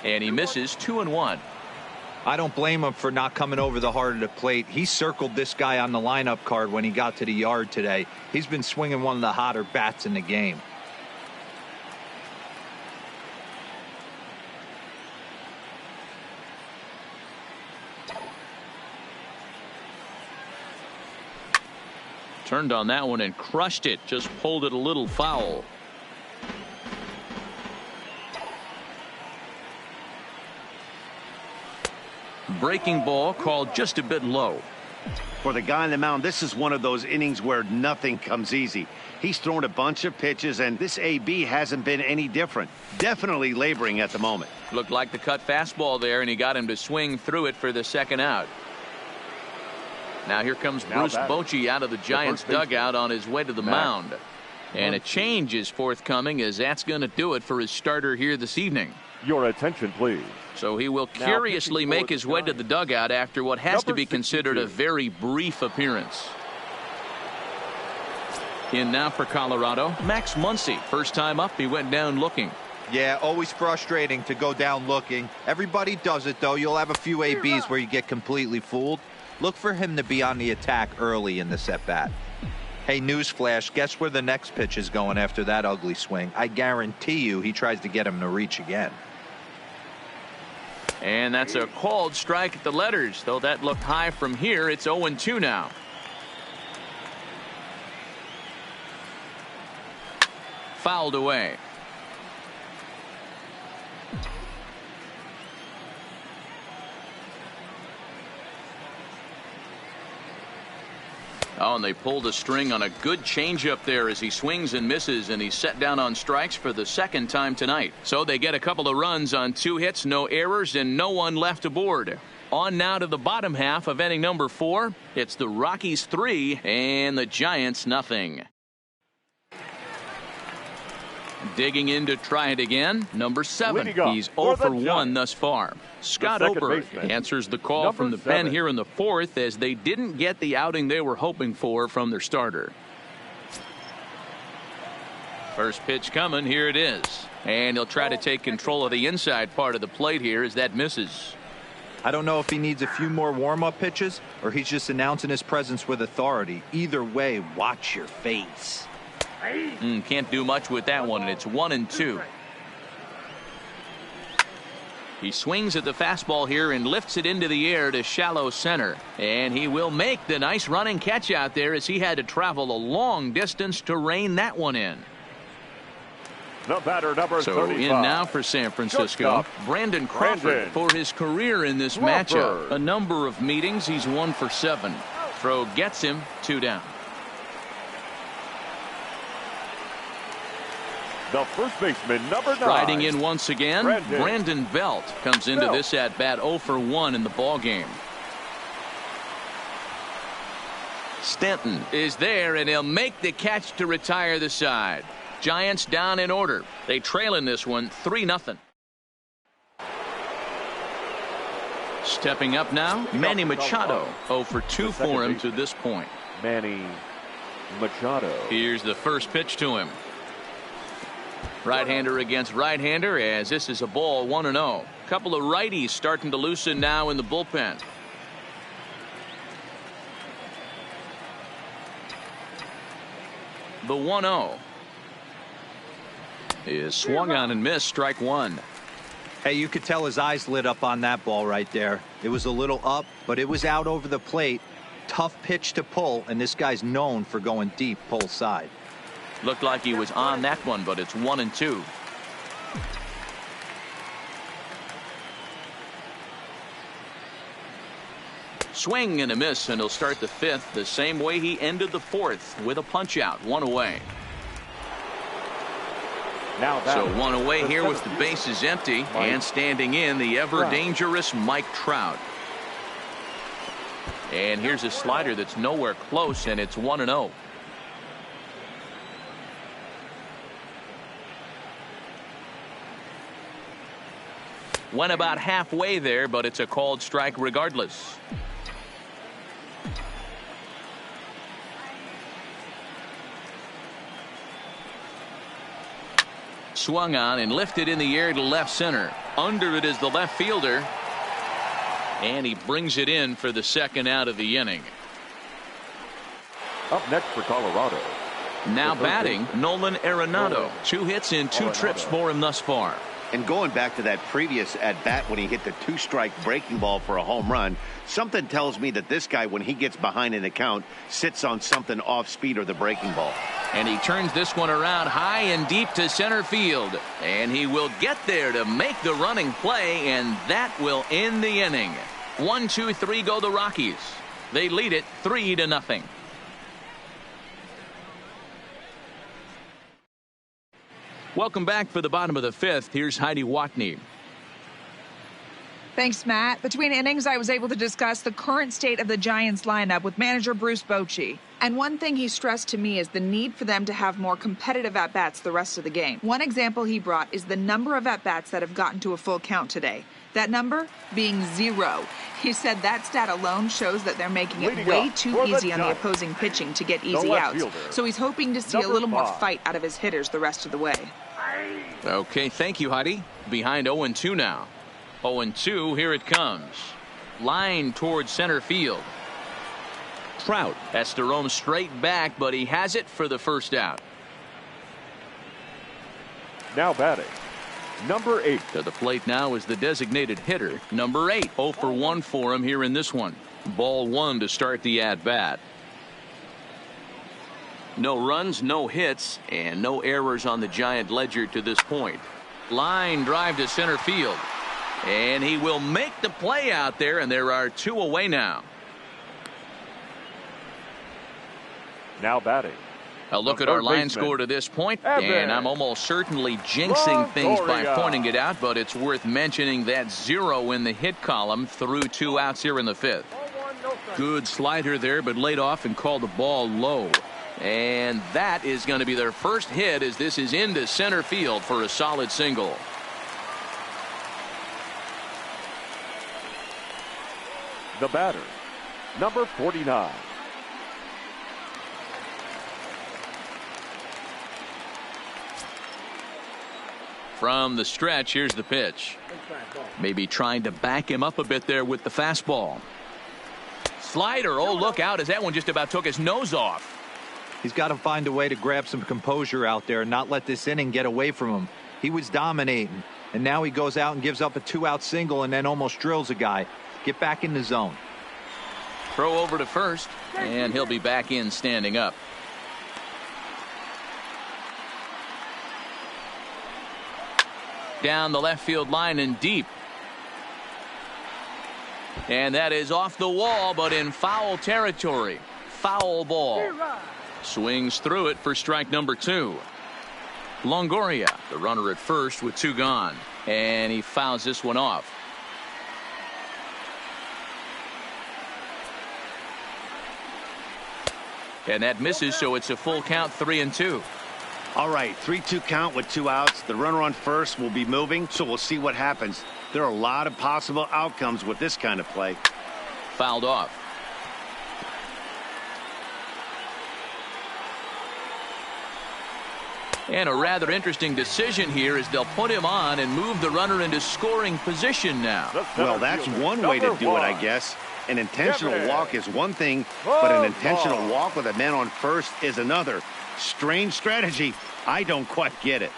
Speaker 4: And he misses 2-1.
Speaker 5: I don't blame him for not coming over the heart of the plate. He circled this guy on the lineup card when he got to the yard today. He's been swinging one of the hotter bats in the game.
Speaker 4: Turned on that one and crushed it. Just pulled it a little foul. Breaking ball called just a bit low.
Speaker 6: For the guy on the mound, this is one of those innings where nothing comes easy. He's thrown a bunch of pitches, and this AB hasn't been any different. Definitely laboring at the moment.
Speaker 4: Looked like the cut fastball there, and he got him to swing through it for the second out. Now here comes Bruce Bochy out of the Giants dugout on his way to the mound. And a change is forthcoming, as that's going to do it for his starter here this evening.
Speaker 9: Your attention, please.
Speaker 4: So he will curiously make his way to the dugout after what has to be considered a very brief appearance. In now for Colorado, Max Muncy. First time up, he went down looking.
Speaker 5: Yeah, always frustrating to go down looking. Everybody does it, though. You'll have a few ABs where you get completely fooled. Look for him to be on the attack early in this at-bat. Hey, newsflash, guess where the next pitch is going after that ugly swing? I guarantee you he tries to get him to reach again.
Speaker 4: And that's a called strike at the letters. Though that looked high from here, it's 0-2 now. Fouled away. Oh, and they pulled a string on a good changeup there as he swings and misses, and he's set down on strikes for the second time tonight. So they get a couple of runs on 2 hits, no errors, and no one left aboard. On now to the bottom half of inning number 4. It's the Rockies 3 and the Giants nothing. Digging in to try it again, number 7. He's 0 for 1 thus far. Scott Oberg answers the call from the pen here in the 4th, as they didn't get the outing they were hoping for from their starter. First pitch coming, here it is. And he'll try to take control of the inside part of the plate here as that misses.
Speaker 5: I don't know if he needs a few more warm-up pitches or he's just announcing his presence with authority. Either way, watch your face.
Speaker 4: Can't do much with that one, and it's 1-2. He swings at the fastball here and lifts it into the air to shallow center. And he will make the nice running catch out there as he had to travel a long distance to rein that one in.
Speaker 9: The batter, number 35.
Speaker 4: In now for San Francisco, Brandon Crawford for his career in this matchup. A number of meetings, he's 1 for 7. Throw gets him 2 down.
Speaker 9: The first baseman, number 9.
Speaker 4: Riding in once again, Brandon Belt comes into this at bat 0 for 1 in the ball game. Stanton is there, and he'll make the catch to retire the side. Giants down in order. They trail in this one 3-0. Stepping up now, Manny Machado. 0 for 2 for him to this point.
Speaker 9: Manny Machado.
Speaker 4: Here's the first pitch to him. Right-hander against right-hander, as this is a ball 1-0. Couple of righties starting to loosen now in the bullpen. The 1-0 is swung on and missed. Strike 1.
Speaker 5: Hey, you could tell his eyes lit up on that ball right there. It was a little up, but it was out over the plate. Tough pitch to pull, and this guy's known for going deep pull side.
Speaker 4: Looked like he was on that one, but it's 1-2. Swing and a miss, and he'll start the 5th the same way he ended the 4th with a punch out. 1 away. So 1 away here with the bases empty, and standing in the ever dangerous Mike Trout. And here's a slider that's nowhere close, and it's 1-0. Went about halfway there, but it's a called strike regardless. Swung on and lifted in the air to left center. Under it is the left fielder. And he brings it in for the 2nd out of the inning.
Speaker 9: Up next for Colorado.
Speaker 4: Now batting, Nolan Arenado. 2 hits in 2 trips for him thus far.
Speaker 6: And going back to that previous at-bat when he hit the 2-strike breaking ball for a home run, something tells me that this guy, when he gets behind in the count, sits on something off speed or the breaking ball.
Speaker 4: And he turns this one around high and deep to center field. And he will get there to make the running play, and that will end the inning. 1, 2, 3 go the Rockies. They lead it 3-0. Welcome back for the bottom of the 5th. Here's Heidi Watney.
Speaker 7: Thanks, Matt. Between innings, I was able to discuss the current state of the Giants lineup with manager Bruce Bochy. And one thing he stressed to me is the need for them to have more competitive at-bats the rest of the game. One example he brought is the number of at-bats that have gotten to a full count today. That number being 0. He said that stat alone shows that they're making it way too easy on the opposing pitching to get easy outs. So he's hoping to see a little more fight out of his hitters the rest of the way.
Speaker 4: Okay, thank you, Heidi. Behind 0-2 now. 0-2, here it comes. Line towards center field. Trout has to roam straight back, but he has it for the 1st out.
Speaker 9: Now batting, number 8.
Speaker 4: To the plate now is the designated hitter, number 8. 0 for 1 for him here in this one. Ball 1 to start the at-bat. No runs, no hits, and no errors on the Giant ledger to this point. Line drive to center field. And he will make the play out there, and there are 2 away now.
Speaker 9: Now batting.
Speaker 4: A look at our line score to this point, and I'm almost certainly jinxing things by pointing it out, but it's worth mentioning that 0 in the hit column through 2 outs here in the 5th. Good slider there, but laid off and called the ball low. And that is going to be their first hit as this is into center field for a solid single.
Speaker 9: The batter, number 49.
Speaker 4: From the stretch, here's the pitch. Maybe trying to back him up a bit there with the fastball. Slider, oh, look out as that one just about took his nose off.
Speaker 5: He's got to find a way to grab some composure out there and not let this inning get away from him. He was dominating, and now he goes out and gives up a 2-out single and then almost drills a guy. Get back in the zone.
Speaker 4: Throw over to first, and he'll be back in standing up. Down the left field line and deep. And that is off the wall, but in foul territory. Foul ball. Swings through it for strike number 2. Longoria, the runner at first with 2 gone. And he fouls this one off. And that misses, so it's a full count, 3-2.
Speaker 6: All right, 3-2 count with 2 outs. The runner on first will be moving, so we'll see what happens. There are a lot of possible outcomes with this kind of play.
Speaker 4: Fouled off. And a rather interesting decision here is they'll put him on and move the runner into scoring position now.
Speaker 6: Well, that's one way to do it, I guess. An intentional walk is one thing, but an intentional walk with a man on first is another. Strange strategy. I don't quite get it.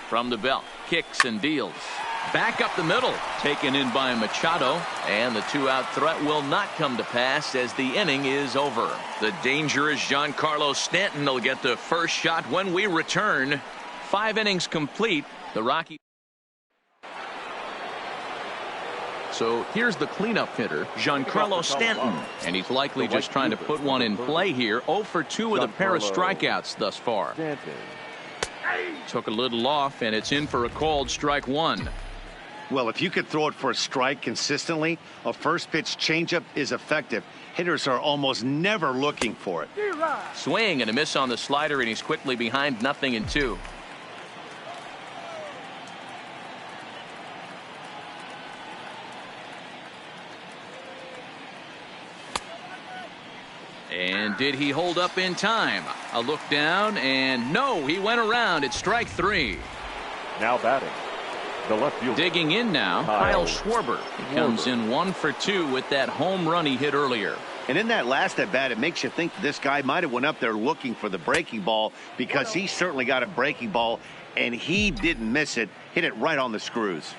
Speaker 4: From the belt, kicks and deals. Back up the middle, taken in by Machado, and the 2-out threat will not come to pass as the inning is over. The dangerous Giancarlo Stanton will get the first shot when we return. 5 innings complete. The Rockies. So here's the cleanup hitter, Giancarlo Stanton, and he's likely just trying to put one in play here. 0 for 2 with a pair of strikeouts thus far. Took a little off, and it's in for a called strike 1.
Speaker 6: Well, if you could throw it for a strike consistently, a first pitch changeup is effective. Hitters are almost never looking for it.
Speaker 4: Swing and a miss on the slider, and he's quickly behind 0-2. And did he hold up in time? A look down, and no, he went around. It's strike 3.
Speaker 9: Now batting, the left fielder.
Speaker 4: Digging in now, Kyle Schwarber. He comes in 1 for 2 with that home run he hit earlier.
Speaker 6: And in that last at bat, it makes you think this guy might have went up there looking for the breaking ball, because he certainly got a breaking ball, and he didn't miss it. Hit it right on the screws.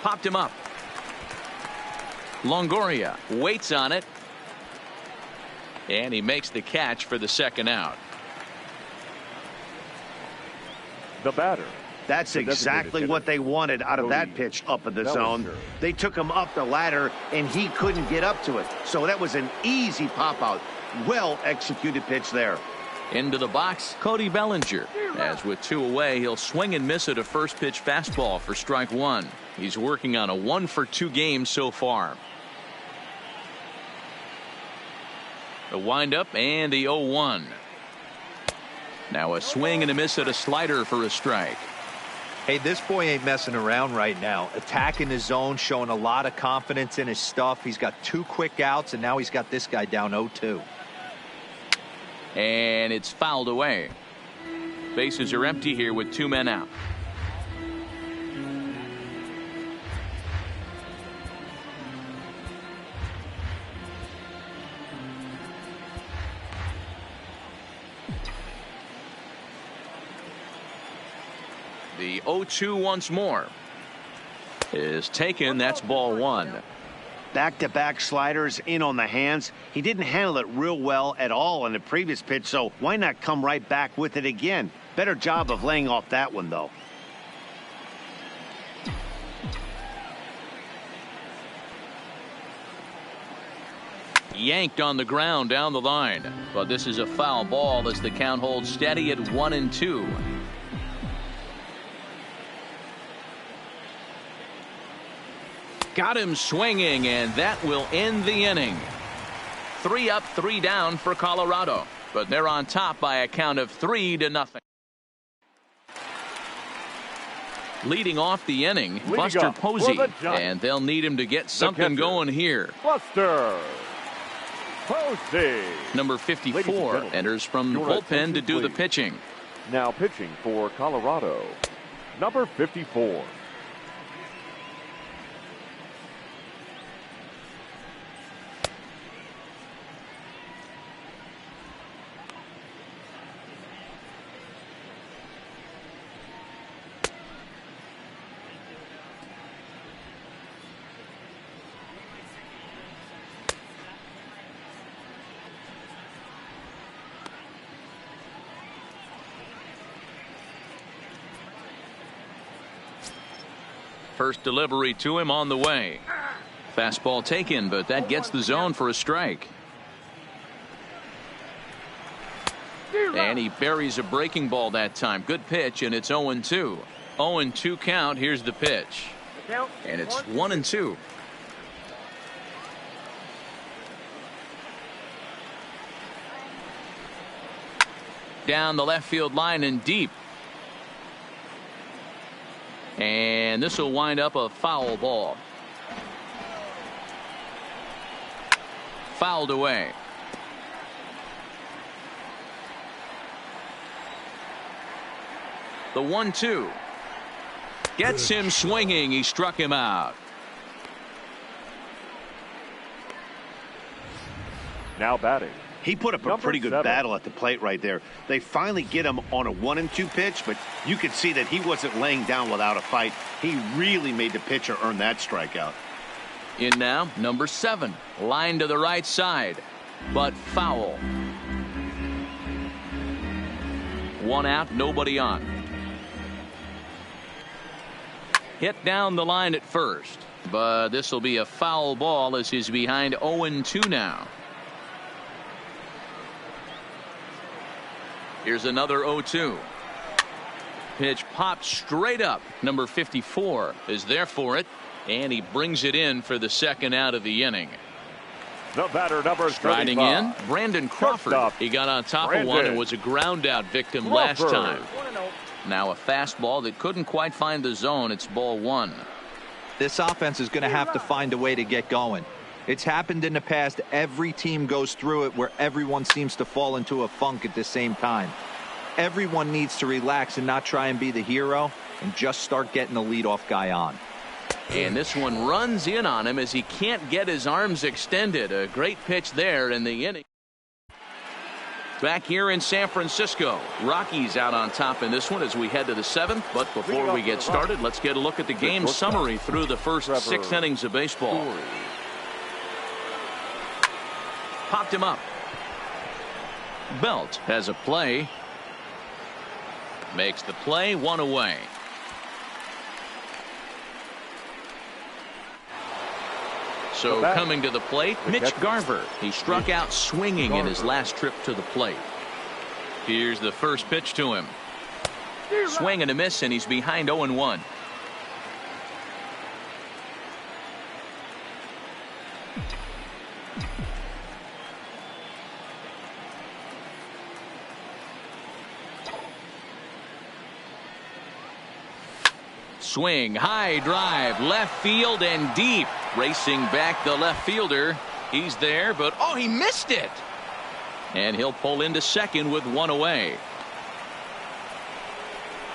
Speaker 4: Popped him up. Longoria waits on it, and he makes the catch for the second out.
Speaker 9: The batter.
Speaker 6: That's exactly what they wanted out of that pitch up in the zone. They took him up the ladder, and he couldn't get up to it. So that was an easy pop out. Well executed pitch there.
Speaker 4: Into the box, Cody Bellinger. As with 2 away, he'll swing and miss at a first pitch fastball for strike 1. He's working on a 1 for 2 game so far. The windup and the 0-1. Now a swing and a miss at a slider for a strike.
Speaker 5: Hey, this boy ain't messing around right now. Attacking his zone, showing a lot of confidence in his stuff. He's got 2 quick outs, and now he's got this guy down 0-2.
Speaker 4: And it's fouled away. Bases are empty here with 2 men out. The 0-2 once more is taken. That's ball 1.
Speaker 6: Back-to-back sliders in on the hands. He didn't handle it real well at all in the previous pitch, so why not come right back with it again? Better job of laying off that one, though.
Speaker 4: Yanked on the ground down the line, but this is a foul ball as the count holds steady at 1-2. Got him swinging, and that will end the inning. 3 up, 3 down for Colorado, but they're on top by a count of 3-0. Leading off the inning, Buster Posey, and they'll need him to get something going here.
Speaker 9: Buster Posey.
Speaker 4: Number 54 enters from the bullpen to do the pitching.
Speaker 9: Now pitching for Colorado, number 54.
Speaker 4: First delivery to him on the way. Fastball taken, but that gets the zone for a strike. And he buries a breaking ball that time. Good pitch, and it's 0-2. 0-2 count. Here's the pitch. And it's 1-2. Down the left field line and deep. And this will wind up a foul ball. Fouled away. The 1-2 gets him swinging. He struck him out.
Speaker 9: Now batting.
Speaker 6: He put up a pretty good battle at the plate right there. They finally get him on a 1-2 pitch, but you could see that he wasn't laying down without a fight. He really made the pitcher earn that strikeout.
Speaker 4: In now, number 7. Line to the right side, but foul. 1 out, nobody on. Hit down the line at first, but this will be a foul ball as he's behind 0-2 now. Here's another 0-2. Pitch popped straight up. Number 54 is there for it, and he brings it in for the second out of the inning.
Speaker 9: The batter, number 35.
Speaker 4: Striding in, Brandon Crawford. He got on top of one and was a ground out victim last time. Now a fastball that couldn't quite find the zone. It's ball 1.
Speaker 5: This offense is going to have to find a way to get going. It's happened in the past. Every team goes through it where everyone seems to fall into a funk at the same time. Everyone needs to relax and not try and be the hero and just start getting the leadoff guy on.
Speaker 4: And this one runs in on him as he can't get his arms extended. A great pitch there in the inning. Back here in San Francisco, Rockies out on top in this one as we head to the 7th. But before we get started, let's get a look at the game summary through the first 6 innings of baseball. Popped him up. Belt has a play. Makes the play, 1 away. So coming to the plate, Mitch Garver. He struck out swinging in his last trip to the plate. Here's the first pitch to him. Swing and a miss, and he's behind 0-1. Swing, high drive, left field and deep. Racing back the left fielder. He's there, but oh, he missed it. And he'll pull into second with 1 away.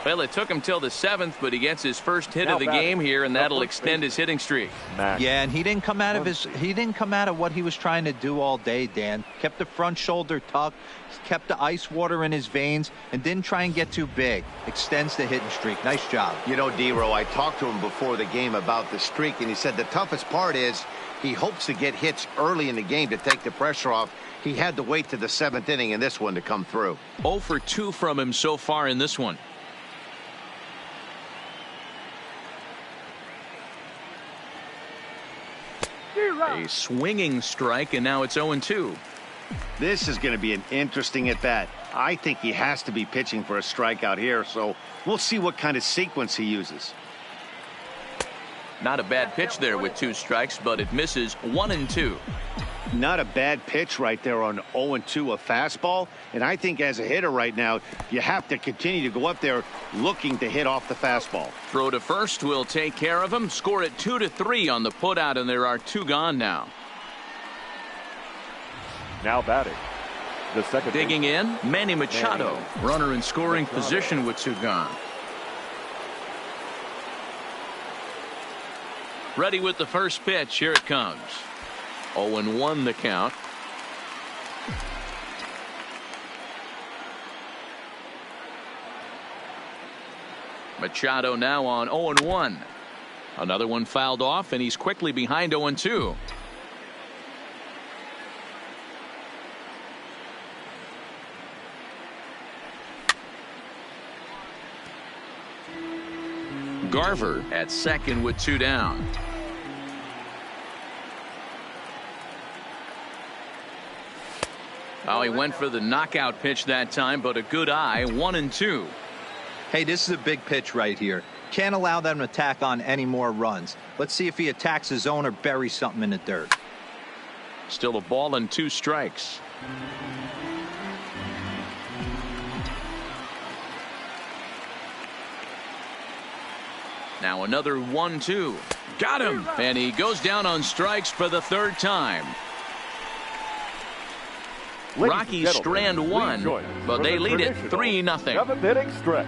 Speaker 4: Well, it took him till the 7th, but he gets his first hit of the game here, and that'll extend his hitting streak.
Speaker 5: Yeah, and he didn't come out of what he was trying to do all day, Dan. Kept the front shoulder tucked, kept the ice water in his veins, and didn't try and get too big. Extends the hitting streak. Nice job.
Speaker 6: You know, D-Row, I talked to him before the game about the streak, and he said the toughest part is he hopes to get hits early in the game to take the pressure off. He had to wait to the 7th inning in this one to come through.
Speaker 4: 0 for 2 from him so far in this one. A swinging strike, and now it's 0-2.
Speaker 6: This is going to be an interesting at-bat. I think he has to be pitching for a strikeout here, so we'll see what kind of sequence he uses.
Speaker 4: Not a bad pitch there with 2 strikes, but it misses 1-2.
Speaker 6: Not a bad pitch right there on 0-2, a fastball. And I think as a hitter right now, you have to continue to go up there looking to hit off the fastball.
Speaker 4: Throw to first will take care of him. Score it 2-3 on the putout, and there are 2 gone now.
Speaker 9: Now batting. The second.
Speaker 4: Digging in, Manny Machado. Runner in scoring position with 2 gone. Ready with the first pitch. Here it comes. 0-1 the count. Machado now on 0-1. Another one fouled off, and he's quickly behind 0-2. Garver at second with 2 down. Oh, he went for the knockout pitch that time, but a good eye, 1-2.
Speaker 5: Hey, this is a big pitch right here. Can't allow them to tack on any more runs. Let's see if he attacks his zone or buries something in the dirt.
Speaker 4: Still a ball and 2 strikes. Now another 1-2. Got him. And he goes down on strikes for the 3rd time. Rockies strand 1, but they lead it 3-0.
Speaker 9: 7th inning stretch.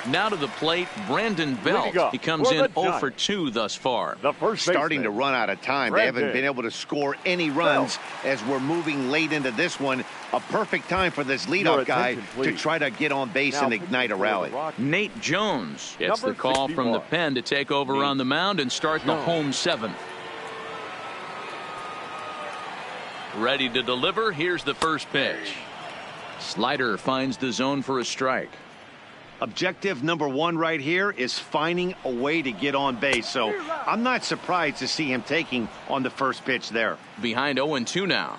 Speaker 4: Now to the plate, Brandon Belt. He comes in 0 for 2 thus far.
Speaker 9: The first
Speaker 6: starting to run out of time. They haven't been able to score any runs as we're moving late into this one. A perfect time for this leadoff guy to try to get on base and ignite a rally.
Speaker 4: Nate Jones gets the call from the pen to take over on the mound and start the home 7th. Ready to deliver. Here's the first pitch. Slider finds the zone for a strike.
Speaker 6: Objective number 1 right here is finding a way to get on base. So I'm not surprised to see him taking on the first pitch there.
Speaker 4: Behind 0-2 now.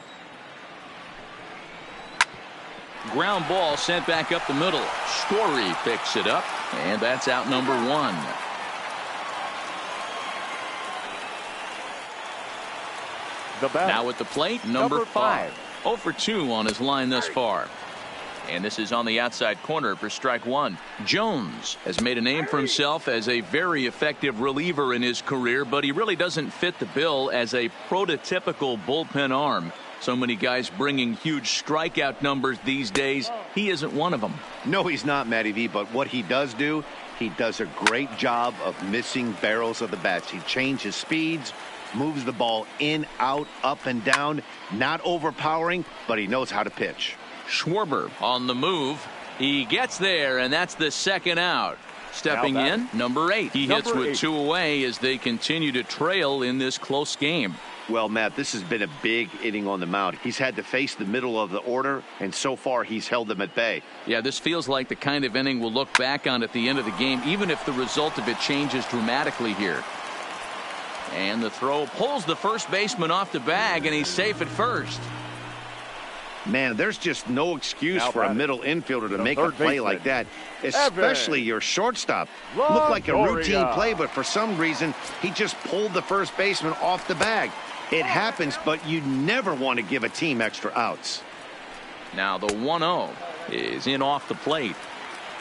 Speaker 4: Ground ball sent back up the middle. Story picks it up, and that's out number 1. Now at the plate, number 5. 0 for 2 on his line thus far. And this is on the outside corner for strike 1. Jones has made a name for himself as a very effective reliever in his career, but he really doesn't fit the bill as a prototypical bullpen arm. So many guys bringing huge strikeout numbers these days. He isn't one of them.
Speaker 6: No, he's not, Matty V, but what he does do, he does a great job of missing barrels of the bats. He changes speeds, moves the ball in, out, up, and down. Not overpowering, but he knows how to pitch.
Speaker 4: Schwarber on the move. He gets there, and that's the 2nd out. Stepping in, number 8. He hits with 2 away as they continue to trail in this close game.
Speaker 6: Well, Matt, this has been a big inning on the mound. He's had to face the middle of the order, and so far he's held them at bay.
Speaker 4: Yeah, this feels like the kind of inning we'll look back on at the end of the game, even if the result of it changes dramatically here. And the throw pulls the first baseman off the bag, and he's safe at first.
Speaker 6: Man, there's just no excuse for a middle infielder to make a play like that, especially your shortstop. Looked like a routine play, but for some reason, he just pulled the first baseman off the bag. It happens, but you never want to give a team extra outs.
Speaker 4: Now the 1-0 is in off the plate.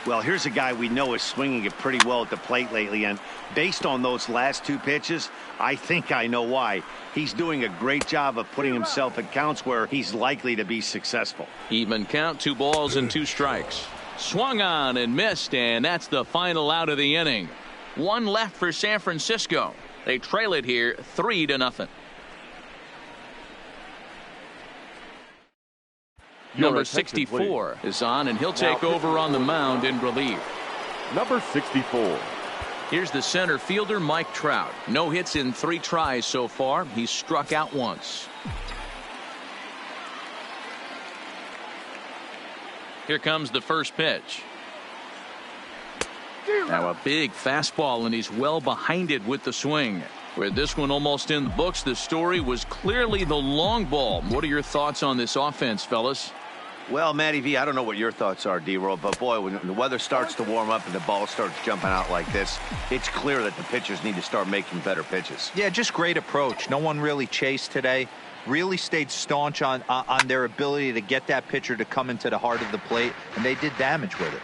Speaker 6: Well, here's a guy we know is swinging it pretty well at the plate lately, and based on those last 2 pitches, I think I know why. He's doing a great job of putting himself at counts where he's likely to be successful.
Speaker 4: Even count, 2 balls and 2 strikes. Swung on and missed, and that's the final out of the inning. 1 left for San Francisco. They trail it here 3-0. Number 64 is on, and he'll take over on the mound in relief.
Speaker 9: Number 64.
Speaker 4: Here's the center fielder, Mike Trout. No hits in 3 tries so far. He's struck out once. Here comes the first pitch. Now a big fastball, and he's well behind it with the swing. With this one almost in the books, the story was clearly the long ball. What are your thoughts on this offense, fellas?
Speaker 6: Well, Matty V, I don't know what your thoughts are, D-Roll, but boy, when the weather starts to warm up and the ball starts jumping out like this, it's clear that the pitchers need to start making better pitches.
Speaker 5: Yeah, just great approach. No one really chased today. Really stayed staunch on their ability to get that pitcher to come into the heart of the plate, and they did damage with it.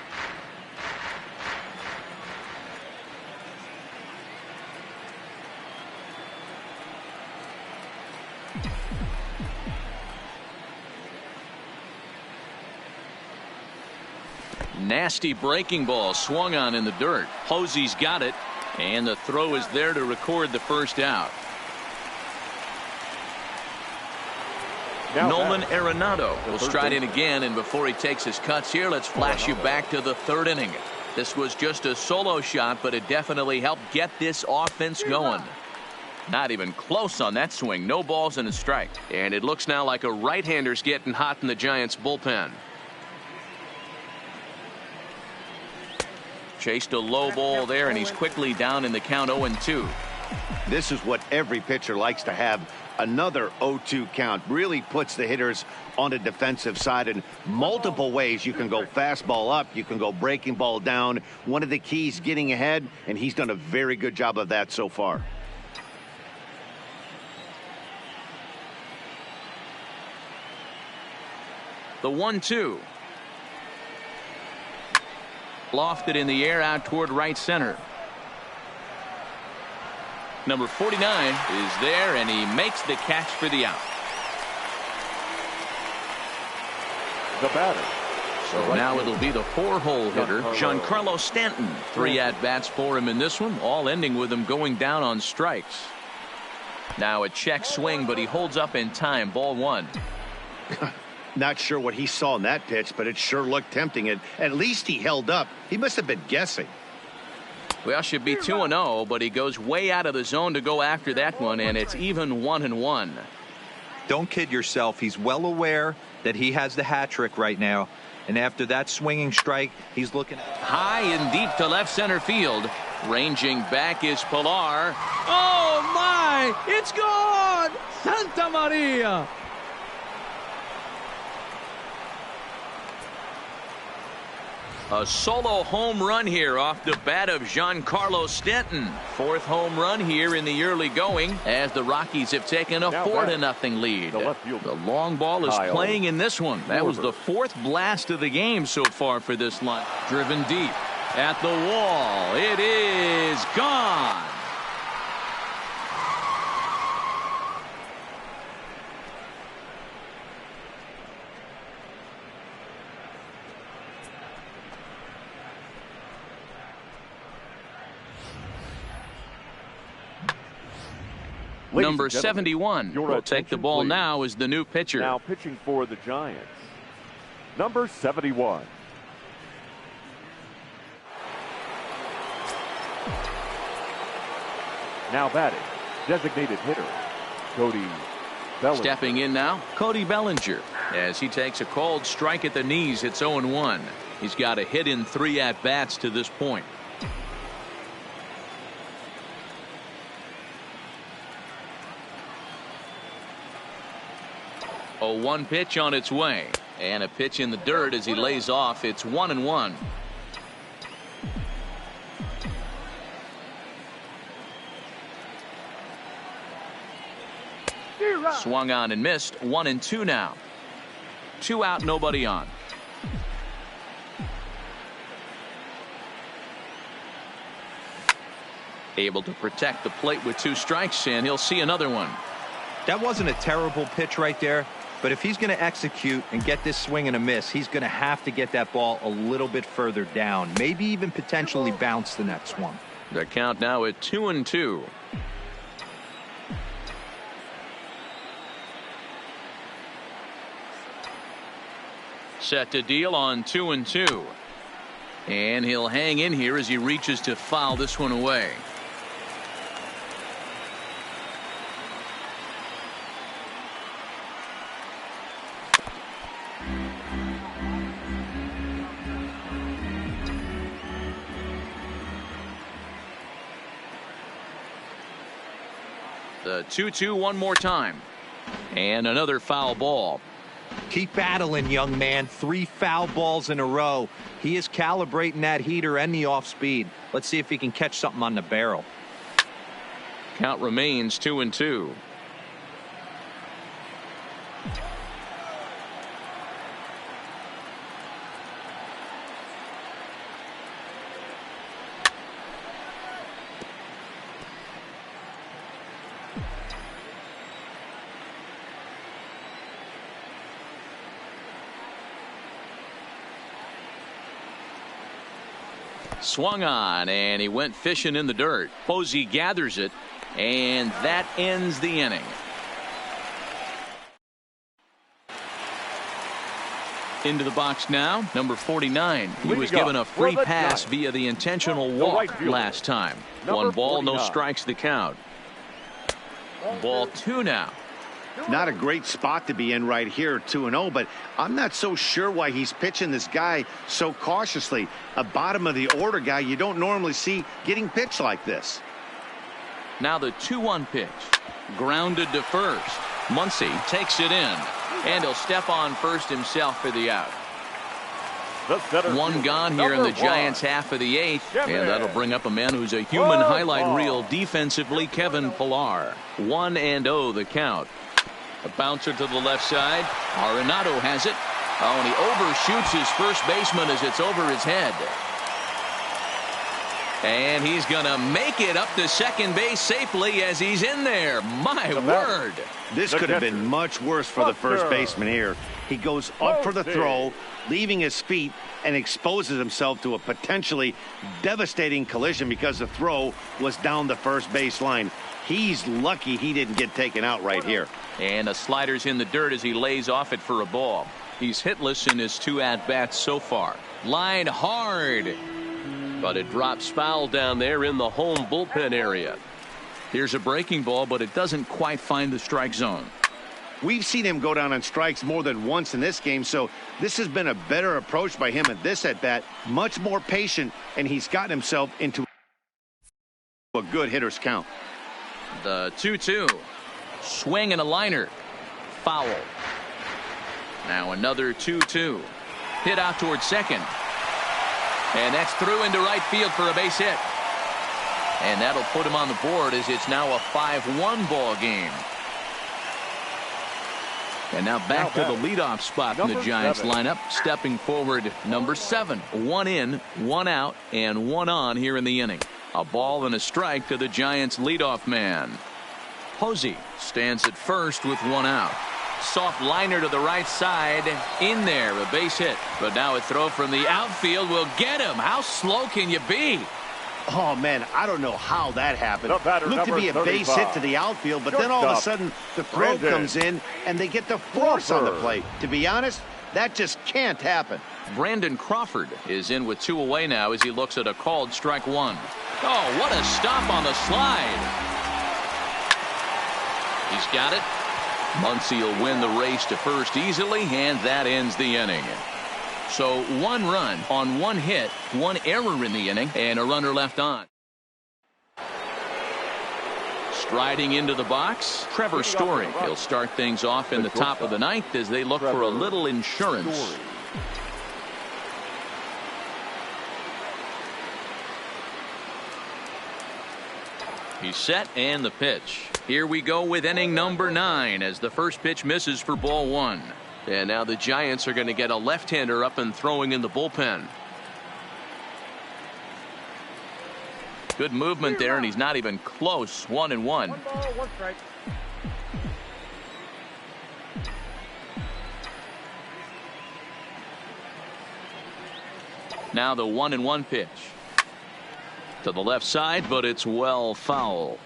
Speaker 4: Nasty breaking ball swung on in the dirt. Posey's got it, and the throw is there to record the first out. Nolan Arenado will stride in again, and before he takes his cuts here, let's flash you back to the 3rd inning. This was just a solo shot, but it definitely helped get this offense going. Not even close on that swing. No balls and a strike. And it looks now like a right-hander's getting hot in the Giants bullpen. Chased a low ball there, and he's quickly down in the count 0-2.
Speaker 6: This is what every pitcher likes to have. Another 0-2 count really puts the hitters on the defensive side in multiple ways. You can go fastball up, you can go breaking ball down. One of the keys, getting ahead, and he's done a very good job of that so far.
Speaker 4: The 1-2. Lofted in the air out toward right center. Number 49 is there, and he makes the catch for the out.
Speaker 9: The batter.
Speaker 4: So now it'll be the 4-hole hitter, Giancarlo Stanton. 3 at-bats for him in this one, all ending with him going down on strikes. Now a check swing, but he holds up in time. Ball 1.
Speaker 6: Not sure what he saw in that pitch, but it sure looked tempting. And at least he held up. He must have been guessing.
Speaker 4: Well, should be 2-0, but he goes way out of the zone to go after that one, and it's even 1-1.
Speaker 5: Don't kid yourself. He's well aware that he has the hat trick right now. And after that swinging strike, he's looking
Speaker 4: high and deep to left center field. Ranging back is Pilar.
Speaker 10: Oh, my! It's gone! Santa Maria!
Speaker 4: A solo home run here off the bat of Giancarlo Stanton. 4th home run here in the early going as the Rockies have taken a 4-0 lead. The long ball is playing in this one. That was the 4th blast of the game so far for this line. Driven deep at the wall. It is gone. Number 71 will take the ball now as the new pitcher.
Speaker 9: Now pitching for the Giants, number 71. Now batting, designated hitter, Cody Bellinger.
Speaker 4: Stepping in now, Cody Bellinger, as he takes a called strike at the knees. It's 0-1. He's got a hit in 3 at-bats to this point. A 1 pitch on its way, and a pitch in the dirt as he lays off. It's 1-1. Swung on and missed. 1-2 now. 2 out, nobody on. Able to protect the plate with 2 strikes, and he'll see another one.
Speaker 5: That wasn't a terrible pitch right there, but if he's going to execute and get this swing and a miss, he's going to have to get that ball a little bit further down, maybe even potentially bounce the next one.
Speaker 4: The count now at 2-2. Set to deal on 2-2, and he'll hang in here as he reaches to foul this one away. The 2-2 one more time, and another foul ball.
Speaker 5: Keep battling, young man. 3 foul balls in a row. He is calibrating that heater and the off speed. Let's see if he can catch something on the barrel.
Speaker 4: Count remains 2-2. Swung on, and he went fishing in the dirt. Posey gathers it, and that ends the inning. Into the box now, number 49. He was given a free pass via the intentional walk last time. 1 ball, no strikes the count. Ball 2 now.
Speaker 6: Not a great spot to be in right here, 2-0, but I'm not so sure why he's pitching this guy so cautiously. A bottom of the order guy you don't normally see getting pitched like this.
Speaker 4: Now the 2-1 pitch. Grounded to first. Muncy takes it in, and he'll step on first himself for the out. One gone here in the Giants' half of the 8th, and that'll bring up a man who's a human highlight reel defensively, Kevin Pillar. 1-0 the count. A bouncer to the left side. Arenado has it. Oh, and he overshoots his first baseman as it's over his head. And he's going to make it up to second base safely as he's in there. My word.
Speaker 6: This could have been much worse for the first baseman here. He goes up for the throw, leaving his feet, and exposes himself to a potentially devastating collision because the throw was down the first base line. He's lucky he didn't get taken out right here.
Speaker 4: And the slider's in the dirt as he lays off it for a ball. He's hitless in his 2 at-bats so far. Line hard. But it drops foul down there in the home bullpen area. Here's a breaking ball, but it doesn't quite find the strike zone.
Speaker 6: We've seen him go down on strikes more than once in this game, so this has been a better approach by him at this at-bat. Much more patient, and he's gotten himself into a good hitter's count.
Speaker 4: The 2-2. Swing and a liner. Foul. Now another 2-2. Hit out towards second. And that's through into right field for a base hit. And that'll put him on the board as it's now a 5-1 ball game. And now back to the leadoff spot in the Giants lineup. Stepping forward, number 7. 1 in, 1 out, and 1 on here in the inning. A ball and a strike to the Giants leadoff man. Posey stands at first with 1 out. Soft liner to the right side. In there, a base hit. But now a throw from the outfield will get him. How slow can you be?
Speaker 6: Oh, man, I don't know how that happened. Looked to be a base hit to the outfield, but then all of a sudden the throw comes in and they get the force on the plate. To be honest, that just can't happen.
Speaker 4: Brandon Crawford is in with 2 away now as he looks at a called strike 1. Oh, what a stop on the slide. He's got it. Muncy will win the race to first easily, and that ends the inning. So 1 run on 1 hit, 1 error in the inning, and a runner left on. Striding into the box, Trevor Story. He'll start things off in the top of the 9th as they look for a little insurance. He's set, and the pitch. Here we go with inning number 9 as the first pitch misses for ball 1. And now the Giants are going to get a left-hander up and throwing in the bullpen. Good movement there, and he's not even close. 1-1.
Speaker 9: 1 ball, 1 strike.
Speaker 4: Now the 1-1 pitch. To the left side, but it's well foul.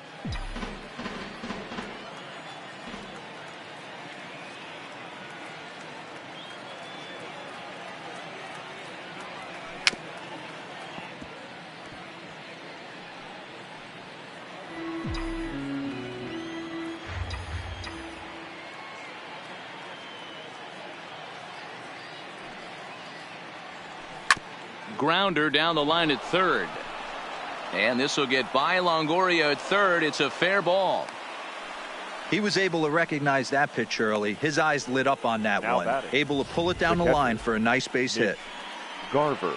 Speaker 4: Grounder down the line at third. And this will get by Longoria at third. It's a fair ball.
Speaker 5: He was able to recognize that pitch early. His eyes lit up on that one. Able to pull it down the line for a nice base hit.
Speaker 9: Garver.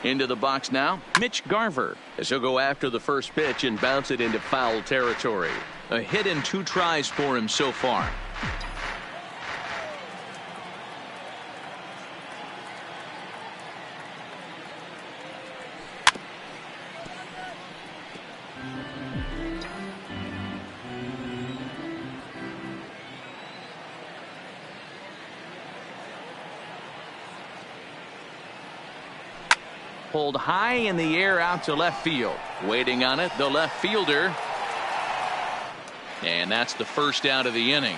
Speaker 4: Into the box now, Mitch Garver, as he'll go after the first pitch and bounce it into foul territory. A hit in 2 tries for him so far. pulled high in the air out to left field. Waiting on it, the left fielder. And that's the first out of the inning.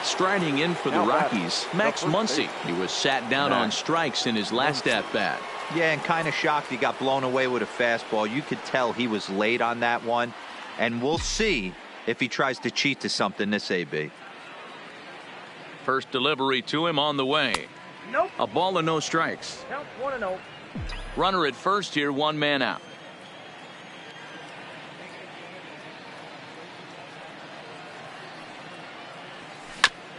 Speaker 4: Striding in for the Rockies, Max Muncy. He was sat down on strikes in his last at-bat.
Speaker 5: Yeah, and kind of shocked he got blown away with a fastball. You could tell he was late on that one. And we'll see if he tries to cheat to something this AB.
Speaker 4: First delivery to him on the way.
Speaker 10: Nope.
Speaker 4: A ball and no strikes.
Speaker 10: Count 1-0.
Speaker 4: Runner at first here, 1 man out.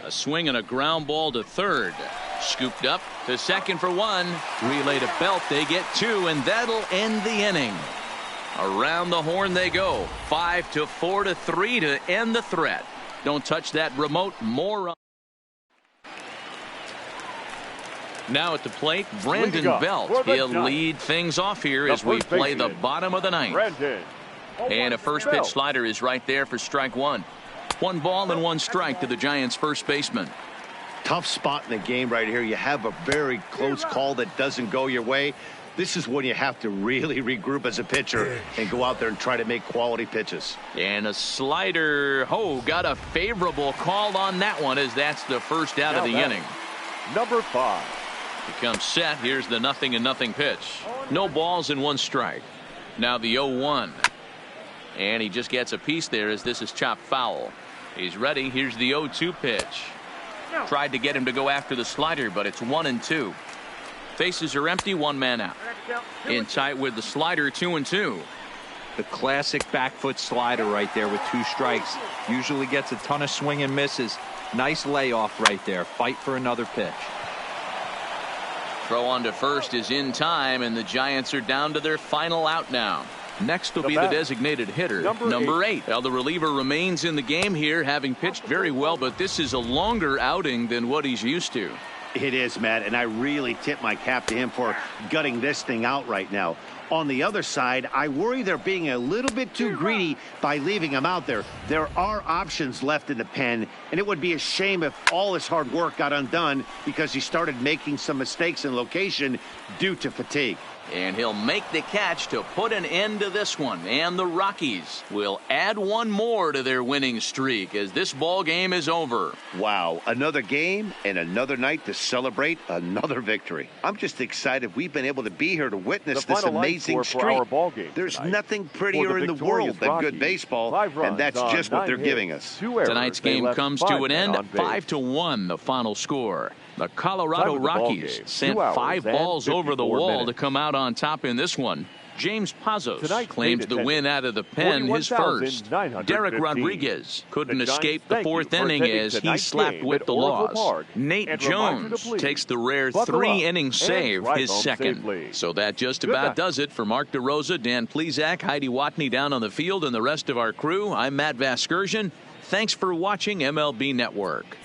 Speaker 4: A swing and a ground ball to third. Scooped up to second for 1. Relay to Belt. They get 2, and that'll end the inning. Around the horn they go. 5-4 to 3 to end the threat. Don't touch that remote. More. Now at the plate, Brandon Belt. He'll lead things off here as we play the bottom of the ninth. And a first pitch slider is right there for strike 1. 1 ball and 1 strike to the Giants' first baseman.
Speaker 6: Tough spot in the game right here. You have a very close call that doesn't go your way. This is when you have to really regroup as a pitcher and go out there and try to make quality pitches.
Speaker 4: And a slider. Oh, got a favorable call on that one, as that's the first out of the inning.
Speaker 9: Number 5.
Speaker 4: He comes set. Here's the 0-0 pitch. No balls and 1 strike. Now the 0-1. And he just gets a piece there as this is chopped foul. He's ready. Here's the 0-2 pitch. Tried to get him to go after the slider, but it's 1-2. Bases are empty, 1 man out. In tight with the slider, 2-2.
Speaker 5: The classic back foot slider right there with 2 strikes. Usually gets a ton of swing and misses. Nice layoff right there. Fight for another pitch.
Speaker 4: Throw on to first is in time, and the Giants are down to their final out now. Next will be the designated hitter, number 8. Well, the reliever remains in the game here, having pitched very well, but this is a longer outing than what he's used to.
Speaker 6: It is, Matt, and I really tip my cap to him for gutting this thing out right now. On the other side, I worry they're being a little bit too greedy by leaving him out there. There are options left in the pen, and it would be a shame if all his hard work got undone because he started making some mistakes in location due to fatigue.
Speaker 4: And he'll make the catch to put an end to this one. And the Rockies will add 1 more to their winning streak as this ball game is over.
Speaker 6: Wow, another game and another night to celebrate another victory. I'm just excited we've been able to be here to witness this amazing streak. There's nothing prettier in the world than good baseball, and that's just what they're giving us.
Speaker 4: Tonight's game comes to an end, 5-1 the final score. The Colorado Rockies sent 5 balls over the wall to come out on top in this one. James Pazos claims the win out of the pen, his first. Derek Rodriguez couldn't escape the 4th inning as he slapped with the loss. Nate Jones takes the rare 3-inning save, his second. So that just about does it for Mark DeRosa, Dan Plesac, Heidi Watney down on the field, and the rest of our crew. I'm Matt Vasgersian. Thanks for watching MLB Network.